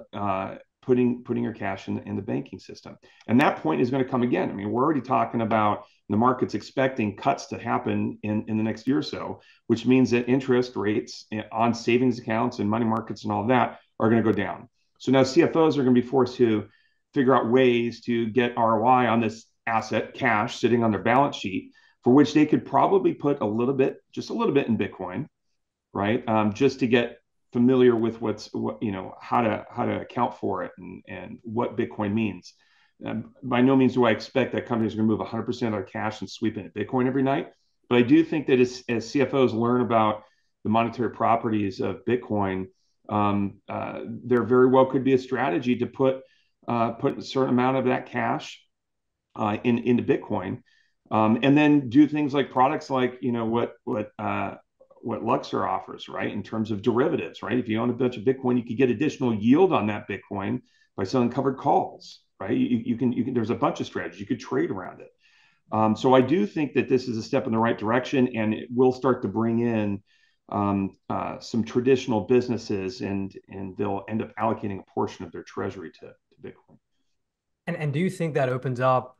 putting your cash in the banking system. And that point is going to come again. I mean, we're already talking about the market's expecting cuts to happen in the next year or so, which means that interest rates on savings accounts and money markets and all of that are going to go down. So now CFOs are going to be forced to figure out ways to get ROI on this asset, cash sitting on their balance sheet, for which they could probably put just a little bit in Bitcoin, right? Just to get familiar with how to account for it and what Bitcoin means. By no means do I expect that companies are going to move 100% of their cash and sweep into Bitcoin every night. But I do think that as CFOs learn about the monetary properties of Bitcoin, there very well could be a strategy to put a certain amount of that cash into Bitcoin, and then do things like products like what Luxor offers, right? In terms of derivatives, right? If you own a bunch of Bitcoin, you could get additional yield on that Bitcoin by selling covered calls, right? You can. There's a bunch of strategies you could trade around it. So I do think that this is a step in the right direction, and it will start to bring in some traditional businesses, and they'll end up allocating a portion of their treasury to Bitcoin. And do you think that opens up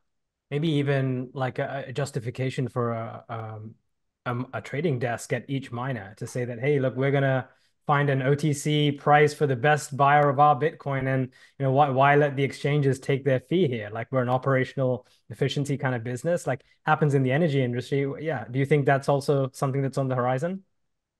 maybe even like a justification for a trading desk at each miner to say that, hey, look, we're gonna find an OTC price for the best buyer of our Bitcoin, and why let the exchanges take their fee here? Like, we're an operational efficiency kind of business, like happens in the energy industry. Yeah, do you think that's also something that's on the horizon?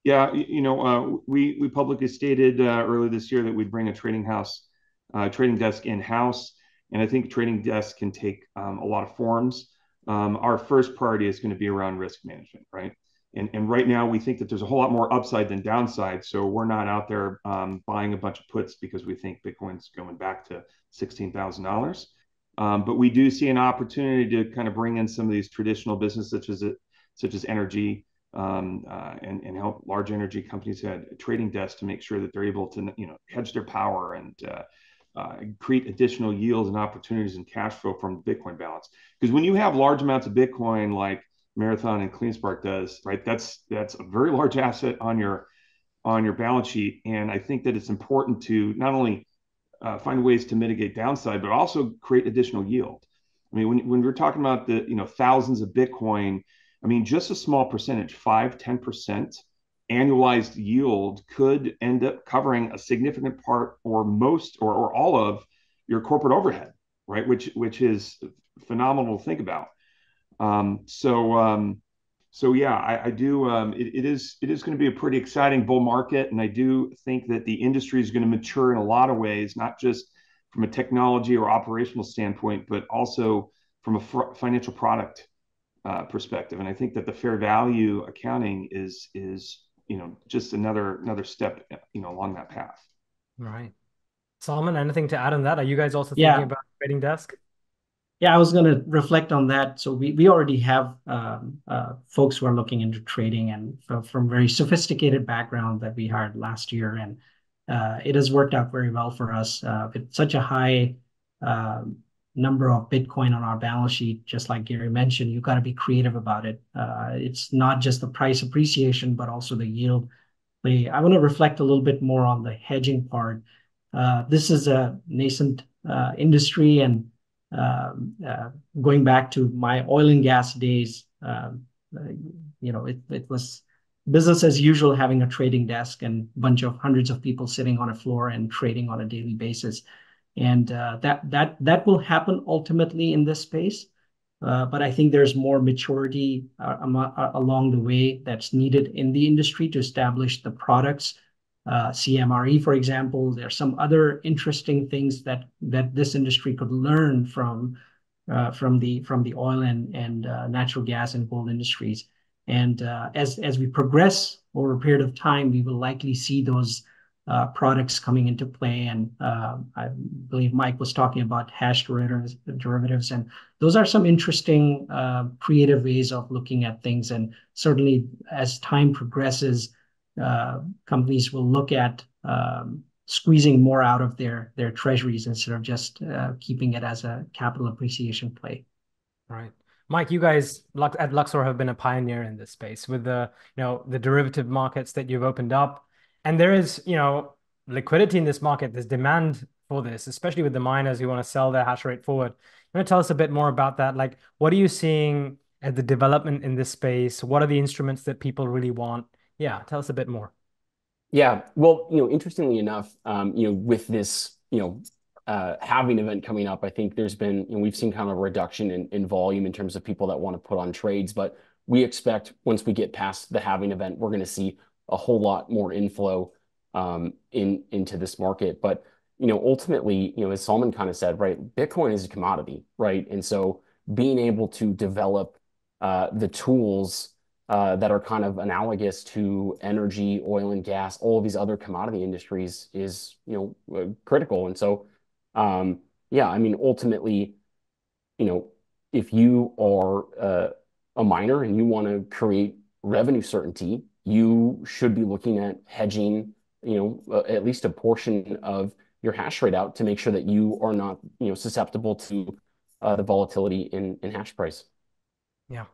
Yeah, we publicly stated earlier this year that we'd bring a trading desk in-house, and I think trading desk can take a lot of forms. Our first priority is going to be around risk management, right? And right now we think that there's a whole lot more upside than downside. So we're not out there buying a bunch of puts because we think Bitcoin's going back to $16,000. But we do see an opportunity to kind of bring in some of these traditional businesses such as energy, and help large energy companies had trading desks to make sure that they're able to hedge their power and create additional yields and opportunities and cash flow from the Bitcoin balance. Because when you have large amounts of Bitcoin like Marathon and Cleanspark does, right, that's a very large asset on your balance sheet. And I think that it's important to not only find ways to mitigate downside, but also create additional yield. I mean, when we're talking about the thousands of Bitcoin, I mean, just a small percentage, 5-10% annualized yield could end up covering a significant part or most or all of your corporate overhead, right? Which is phenomenal to think about. So yeah, I do. It is going to be a pretty exciting bull market, and I do think that the industry is going to mature in a lot of ways, not just from a technology or operational standpoint, but also from a financial product perspective. And I think that the fair value accounting is just another step along that path. Right. Salman, anything to add on that? Are you guys also thinking about trading desk? Yeah, I was going to reflect on that. So we already have folks who are looking into trading, and from very sophisticated background that we hired last year, and it has worked out very well for us. With such a high number of Bitcoin on our balance sheet, just like Gary mentioned, you've got to be creative about it. It's not just the price appreciation, but also the yield. I want to reflect a little bit more on the hedging part. This is a nascent industry, and going back to my oil and gas days, it was business as usual, having a trading desk and a bunch of hundreds of people sitting on a floor and trading on a daily basis. And that will happen ultimately in this space. But I think there's more maturity along the way that's needed in the industry to establish the products. CMRE, for example, there are some other interesting things that this industry could learn from the oil and natural gas and gold industries. And as we progress over a period of time, we will likely see those products coming into play. And I believe Mike was talking about hash derivatives, and those are some interesting creative ways of looking at things. And certainly as time progresses, companies will look at squeezing more out of their treasuries instead of just keeping it as a capital appreciation play. Right. Mike, you guys at Luxor have been a pioneer in this space with the derivative markets that you've opened up. And there is, liquidity in this market. There's demand for this, especially with the miners who want to sell their hash rate forward. You want to tell us a bit more about that? Like, what are you seeing at the development in this space? What are the instruments that people really want? Yeah, tell us a bit more. Yeah, well, interestingly enough, with this, halving event coming up, I think there's been, we've seen kind of a reduction in volume in terms of people that want to put on trades. But we expect once we get past the halving event, we're going to see a whole lot more inflow into this market. But ultimately, as Salman kind of said, right, Bitcoin is a commodity, right? And so being able to develop the tools that are kind of analogous to energy, oil and gas, all of these other commodity industries is critical. And so yeah, I mean, ultimately, if you are a miner and you want to create revenue certainty, you should be looking at hedging, at least a portion of your hash rate out to make sure that you are not, susceptible to the volatility in hash price. Yeah.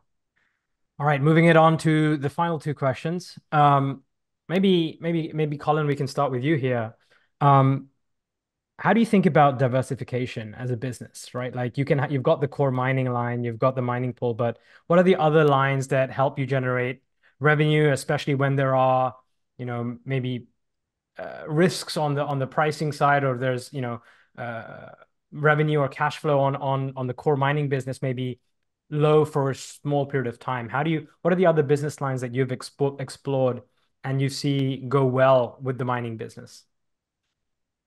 All right, moving it on to the final two questions. Maybe Collin, we can start with you here. How do you think about diversification as a business, right? Like you've got the core mining line, you've got the mining pool, but what are the other lines that help you generate revenue, especially when there are, maybe risks on the pricing side, or there's, revenue or cash flow on the core mining business, maybe low for a small period of time. What are the other business lines that you've explored and you see go well with the mining business?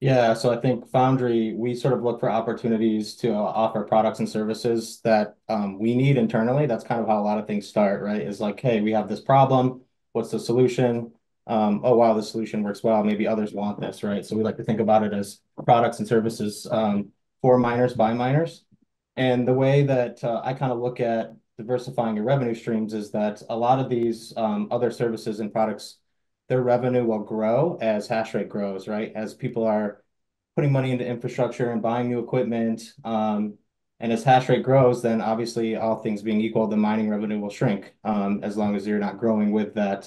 Yeah, so I think Foundry, we sort of look for opportunities to offer products and services that we need internally. That's kind of how a lot of things start, right? Is like, hey, we have this problem. What's the solution? Oh, wow, the solution works well. Maybe others want this, right? So we like to think about it as products and services for miners by miners. And the way that I kind of look at diversifying your revenue streams is that a lot of these other services and products, their revenue will grow as hash rate grows, right? As people are putting money into infrastructure and buying new equipment. And as hash rate grows, then obviously all things being equal, the mining revenue will shrink as long as you're not growing with that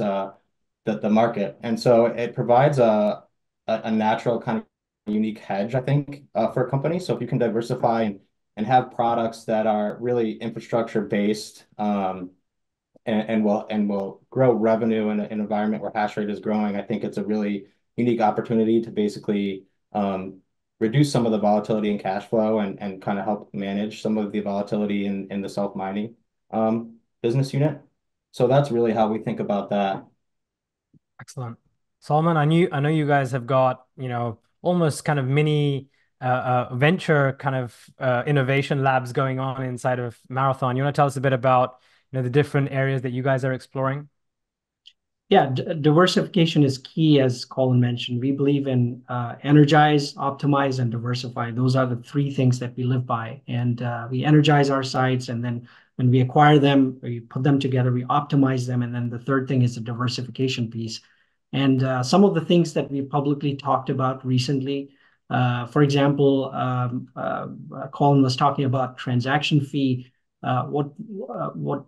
the market. And so it provides a natural kind of unique hedge, I think, for a company. So if you can diversify and have products that are really infrastructure based and will grow revenue in an environment where hash rate is growing, I think it's a really unique opportunity to basically reduce some of the volatility in cash flow and kind of help manage some of the volatility in the self-mining business unit. So that's really how we think about that. Excellent. Salman, I know you guys have got, almost kind of mini venture kind of innovation labs going on inside of Marathon. You want to tell us a bit about, the different areas that you guys are exploring? Yeah, diversification is key, as Collin mentioned. We believe in energize, optimize, and diversify. Those are the three things that we live by. And we energize our sites, and then when we acquire them, we put them together, we optimize them. And then the third thing is the diversification piece. And some of the things that we publicly talked about recently, For example, Collin was talking about transaction fee. What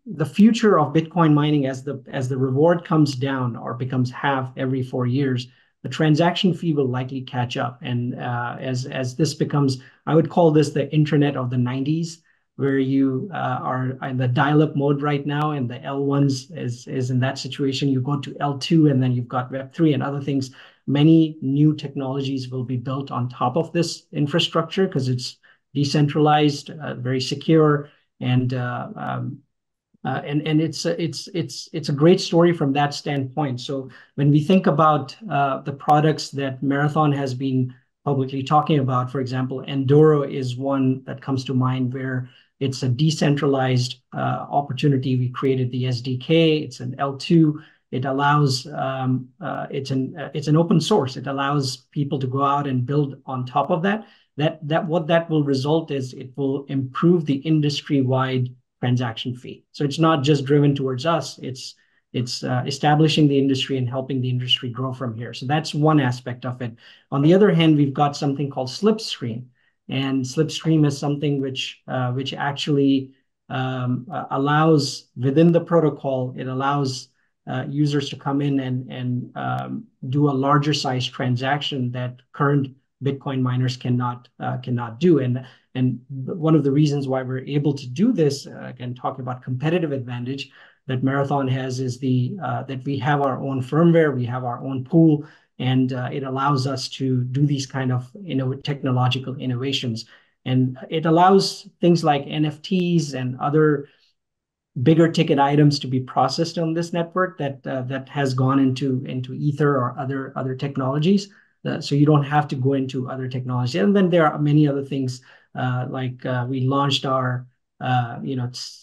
the future of Bitcoin mining as the reward comes down or becomes half every 4 years, the transaction fee will likely catch up. And as this becomes, I would call this the internet of the 90s, where you are in the dial-up mode right now, and the L1s is in that situation. You go to L2, and then you've got Web3 and other things. Many new technologies will be built on top of this infrastructure because it's decentralized, very secure, and it's a great story from that standpoint. So when we think about the products that Marathon has been publicly talking about, for example, Enduro is one that comes to mind, where it's a decentralized opportunity. We created the SDK. It's an L2. It allows it's an open source. It allows people to go out and build on top of that. What that will result is it will improve the industry-wide transaction fee. So it's not just driven towards us. It's establishing the industry and helping the industry grow from here. So that's one aspect of it. On the other hand, we've got something called Slipstream, and Slipstream is something which actually allows within the protocol. It allows users to come in and do a larger size transaction that current Bitcoin miners cannot do. And one of the reasons why we're able to do this, again, talking about competitive advantage that Marathon has, is that we have our own firmware, we have our own pool, and it allows us to do these kind of technological innovations. And it allows things like NFTs and other bigger ticket items to be processed on this network that has gone into Ether or other technologies. So you don't have to go into other technology. And then there are many other things, like we launched our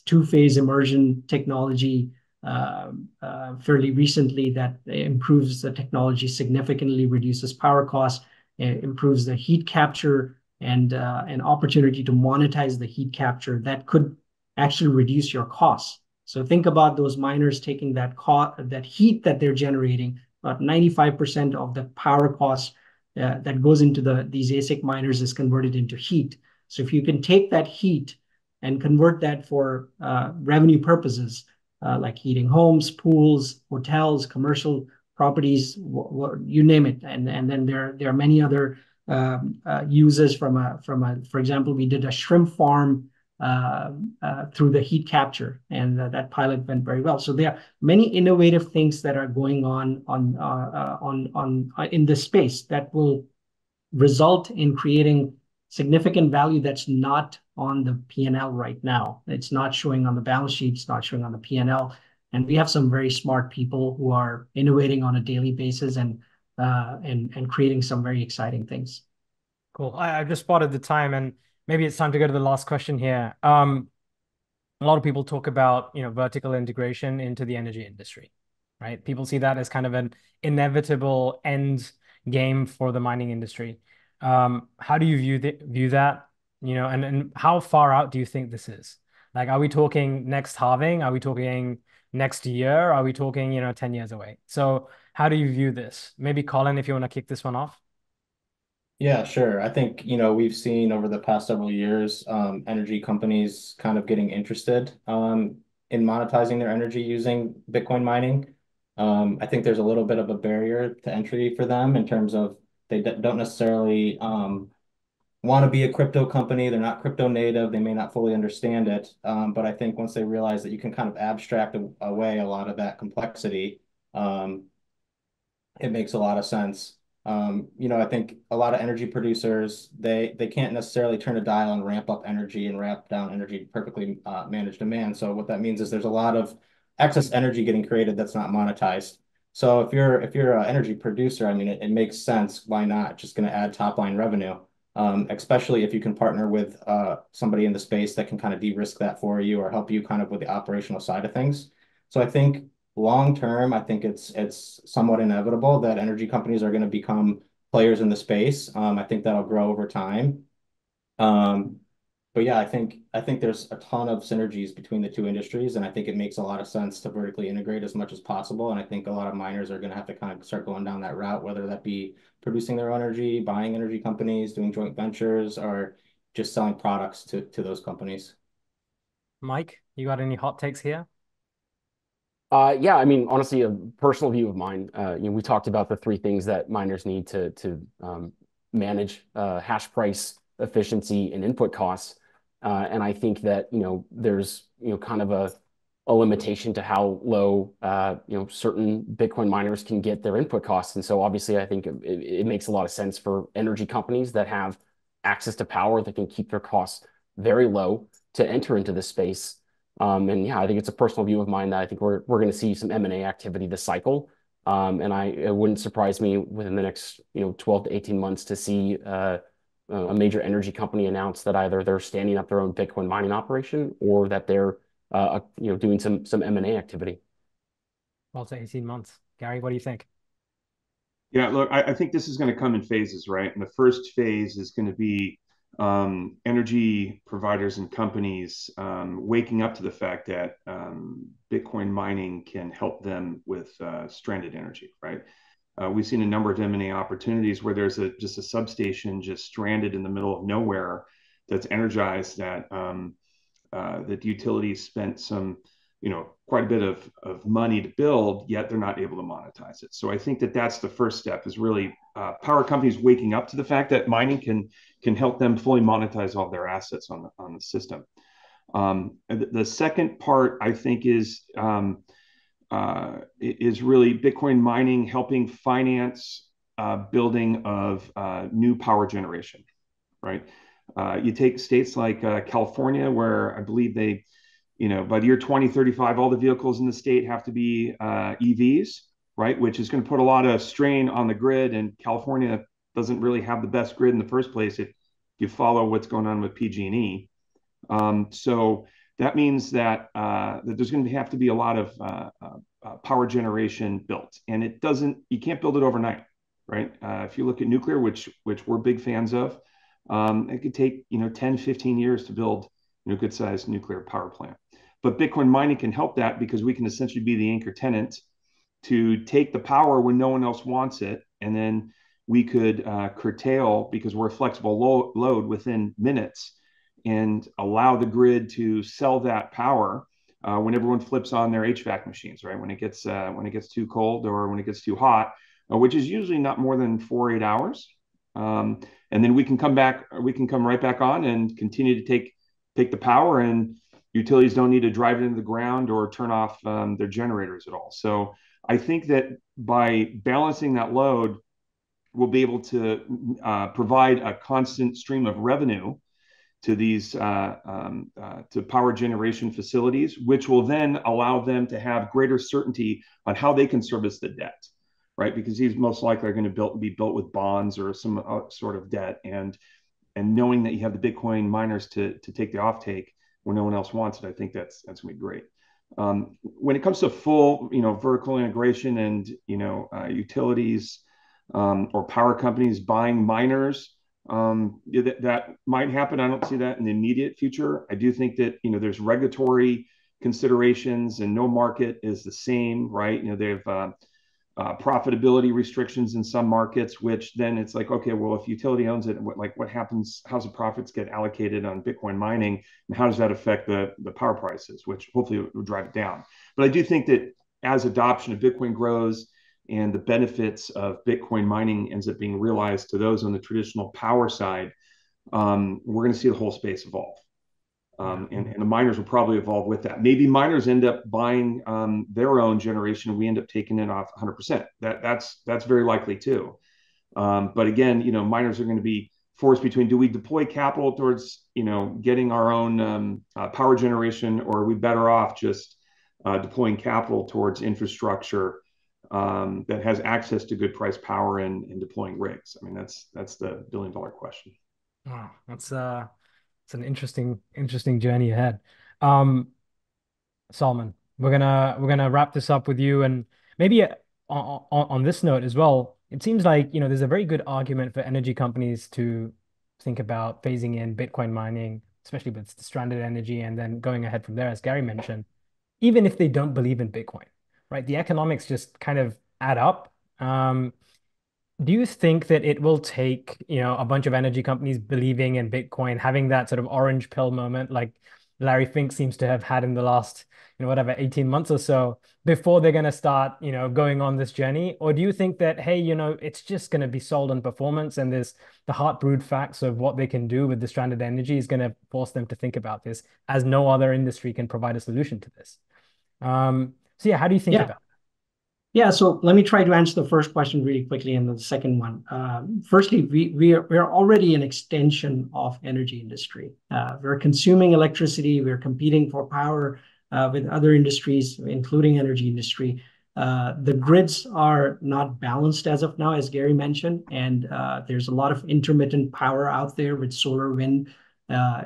two-phase immersion technology fairly recently that improves the technology significantly, reduces power costs, improves the heat capture, and an opportunity to monetize the heat capture that could actually reduce your costs. So think about those miners taking that heat that they're generating. About 95% of the power cost that goes into these ASIC miners is converted into heat. So if you can take that heat and convert that for revenue purposes, like heating homes, pools, hotels, commercial properties, you name it, and then there are many other uses for example, we did a shrimp farm through the heat capture, and that pilot went very well. So there are many innovative things that are going on in this space that will result in creating significant value that's not on the P&L right now. It's not showing on the balance sheet. It's not showing on the P&L. And we have some very smart people who are innovating on a daily basis and creating some very exciting things. Cool. I've just spotted the time, and maybe it's time to go to the last question here. A lot of people talk about, vertical integration into the energy industry, right? People see that as kind of an inevitable end game for the mining industry. How do you view that? And how far out do you think this is? Like, are we talking next halving? Are we talking next year? Are we talking, 10 years away? So how do you view this? Maybe Collin, if you want to kick this one off. Yeah, sure. I think, we've seen over the past several years, energy companies kind of getting interested in monetizing their energy using Bitcoin mining. I think there's a little bit of a barrier to entry for them in terms of they don't necessarily want to be a crypto company. They're not crypto native. They may not fully understand it. But I think once they realize that you can kind of abstract away a lot of that complexity, it makes a lot of sense. I think a lot of energy producers, they can't necessarily turn a dial and ramp up energy and ramp down energy perfectly managed demand. So what that means is there's a lot of excess energy getting created that's not monetized. So if you're an energy producer, I mean, it makes sense. Why not? Just going to add top line revenue, especially if you can partner with somebody in the space that can kind of de-risk that for you or help you kind of with the operational side of things. So I think long term, I think it's somewhat inevitable that energy companies are going to become players in the space. I think that'll grow over time. But but yeah, I think there's a ton of synergies between the two industries, and I think it makes a lot of sense to vertically integrate as much as possible. And I think a lot of miners are going to have to kind of start going down that route, whether that be producing their own energy, buying energy companies, doing joint ventures, or just selling products to those companies. Mike, you got any hot takes here? Yeah, I mean, honestly, a personal view of mine. We talked about the three things that miners need to manage hash price, efficiency, and input costs. And I think that there's kind of a limitation to how low certain Bitcoin miners can get their input costs. And so obviously, I think it makes a lot of sense for energy companies that have access to power that can keep their costs very low to enter into this space. And yeah, I think it's a personal view of mine that I think we're going to see some M&A activity this cycle. And it wouldn't surprise me within the next 12 to 18 months to see a major energy company announce that either they're standing up their own Bitcoin mining operation or that they're doing some M&A activity. 12 to 18 months. Gary, what do you think? Yeah, look, I think this is going to come in phases, right? And the first phase is going to be energy providers and companies waking up to the fact that Bitcoin mining can help them with stranded energy, right? We've seen a number of M&A opportunities where there's just a substation just stranded in the middle of nowhere that's energized that that utilities spent quite a bit of money to build, yet they're not able to monetize it. So I think that that's the first step, is really power companies waking up to the fact that mining can help them fully monetize all their assets on the system. The second part, I think, is really Bitcoin mining helping finance building of new power generation, right? You take states like California, where I believe they, by the year 2035, all the vehicles in the state have to be EVs, right? Which is going to put a lot of strain on the grid. And California doesn't really have the best grid in the first place if you follow what's going on with PG&E. So that means that there's going to have to be a lot of power generation built, and you can't build it overnight, right? If you look at nuclear, which we're big fans of, it could take 10, 15 years to build a good sized nuclear power plant. But Bitcoin mining can help that, because we can essentially be the anchor tenant to take the power when no one else wants it, and then we could curtail, because we're a flexible load, within minutes, and allow the grid to sell that power when everyone flips on their HVAC machines, right? When it gets too cold or when it gets too hot, which is usually not more than 4 or 8 hours. And then we can come right back on and continue to take the power, and utilities don't need to drive it into the ground or turn off their generators at all. So I think that by balancing that load, we'll be able to provide a constant stream of revenue to these to power generation facilities, which will then allow them to have greater certainty on how they can service the debt, right? Because these most likely are going to be built with bonds or some sort of debt, and knowing that you have the Bitcoin miners to take the offtake when no one else wants it, I think that's going to be great. When it comes to full, vertical integration and utilities or power companies buying miners, that might happen. I don't see that in the immediate future. I do think that there's regulatory considerations, and no market is the same, right? They have profitability restrictions in some markets, which then it's like, okay, well, if utility owns it, what happens? How's the profits get allocated on Bitcoin mining, and how does that affect the power prices, which hopefully will drive it down? But I do think that as adoption of Bitcoin grows and the benefits of Bitcoin mining ends up being realized to those on the traditional power side, we're going to see the whole space evolve. And the miners will probably evolve with that. Maybe miners end up buying their own generation, and we end up taking it off 100%. That's very likely too. But again, miners are going to be forced between, do we deploy capital towards getting our own power generation, or are we better off just deploying capital towards infrastructure that has access to good price power and deploying rigs? I mean, that's the billion-dollar question. Wow, that's it's an interesting journey ahead. Um, Salman, we're gonna wrap this up with you, and maybe on this note as well. It seems like there's a very good argument for energy companies to think about phasing in Bitcoin mining especially with stranded energy, and then going ahead from there, as Gary mentioned, even if they don't believe in Bitcoin, right? The economics just kind of add up. Do you think that it will take, a bunch of energy companies believing in Bitcoin, having that sort of orange pill moment like Larry Fink seems to have had in the last, whatever, 18 months or so, before they're going to start, going on this journey? Or do you think that, hey, it's just going to be sold on performance, and there's the heart brewed facts of what they can do with the stranded energy is going to force them to think about this, as no other industry can provide a solution to this? So yeah, how do you think Yeah. about it? Yeah, so let me try to answer the first question really quickly, and the second one. Firstly, we're already an extension of energy industry. We're consuming electricity. We're competing for power with other industries, including energy industry. The grids are not balanced as of now, as Gary mentioned, and there's a lot of intermittent power out there with solar, wind,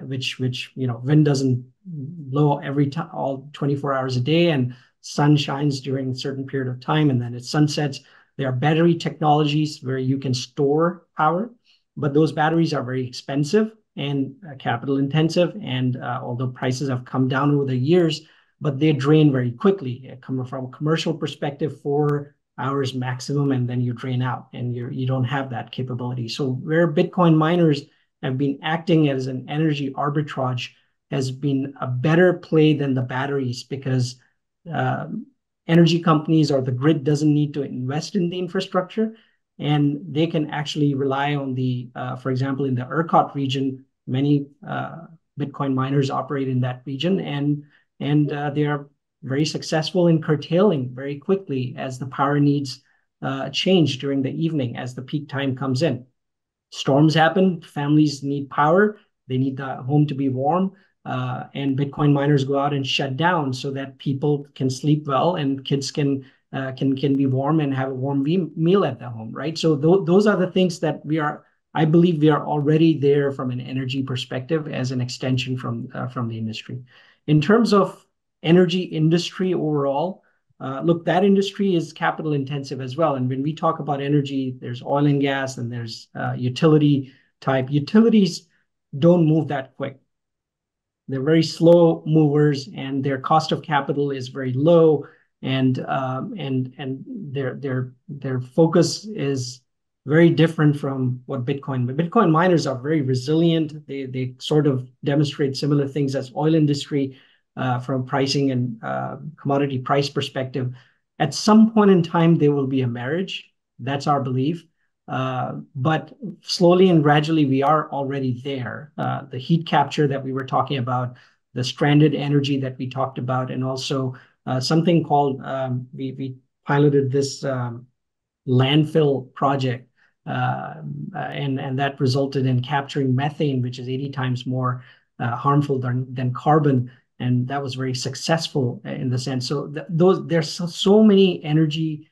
which wind doesn't blow every time, all 24 hours a day, and sun shines during a certain period of time, and then it sunsets. There are battery technologies where you can store power, but those batteries are very expensive and capital intensive. And although prices have come down over the years, but they drain very quickly. Coming from a commercial perspective, 4 hours maximum, and then you drain out, and you don't have that capability. So where Bitcoin miners have been acting as an energy arbitrage has been a better play than the batteries, because energy companies or the grid doesn't need to invest in the infrastructure, and they can actually rely on for example, in the ERCOT region, many Bitcoin miners operate in that region, and they are very successful in curtailing very quickly as the power needs change during the evening as the peak time comes in. Storms happen, families need power, they need the home to be warm, and Bitcoin miners go out and shut down so that people can sleep well and kids can be warm and have a warm meal at the home, right? So those are the things that I believe we are already there from an energy perspective as an extension from the industry. In terms of energy industry overall, look, that industry is capital intensive as well. And when we talk about energy, there's oil and gas, and there's utility type. Utilities don't move that quick. They're very slow movers, and their cost of capital is very low, and their focus is very different from what Bitcoin. But Bitcoin miners are very resilient. They sort of demonstrate similar things as oil industry from pricing and commodity price perspective. At some point in time, there will be a marriage. That's our belief. But slowly and gradually, we are already there. The heat capture that we were talking about, the stranded energy that we talked about, and also something called, we piloted this landfill project, and that resulted in capturing methane, which is 80 times more harmful than carbon. And that was very successful in the sense. So there's so many energy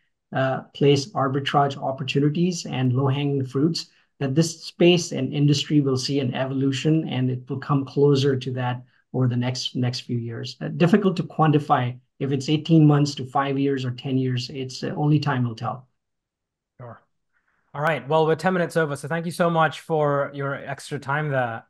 place arbitrage opportunities and low-hanging fruits that this space and industry will see an evolution, and it will come closer to that over the next few years. Difficult to quantify if it's 18 months to 5 years or 10 years. It's only time will tell. Sure. All right. Well, we're 10 minutes over, so thank you so much for your extra time there.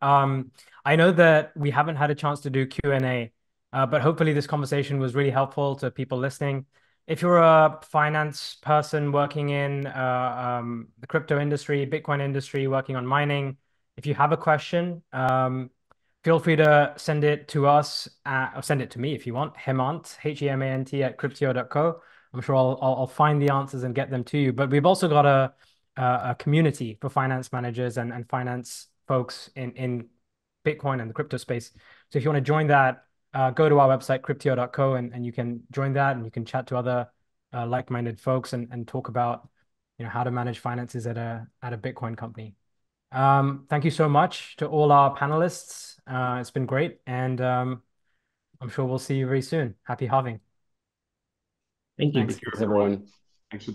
I know that we haven't had a chance to do Q&A, but hopefully this conversation was really helpful to people listening. If you're a finance person working in the crypto industry, Bitcoin industry, working on mining, if you have a question, feel free to send it to us, or send it to me if you want, Hemant, Hemant @cryptio.co. I'm sure I'll find the answers and get them to you. But we've also got a community for finance managers and finance folks in Bitcoin and the crypto space. So if you want to join that, go to our website, cryptio.co, and you can join that, and you can chat to other like-minded folks and talk about how to manage finances at a Bitcoin company. Thank you so much to all our panelists. It's been great, and I'm sure we'll see you very soon. Happy halving. Thank you. Thanks everyone. Thanks for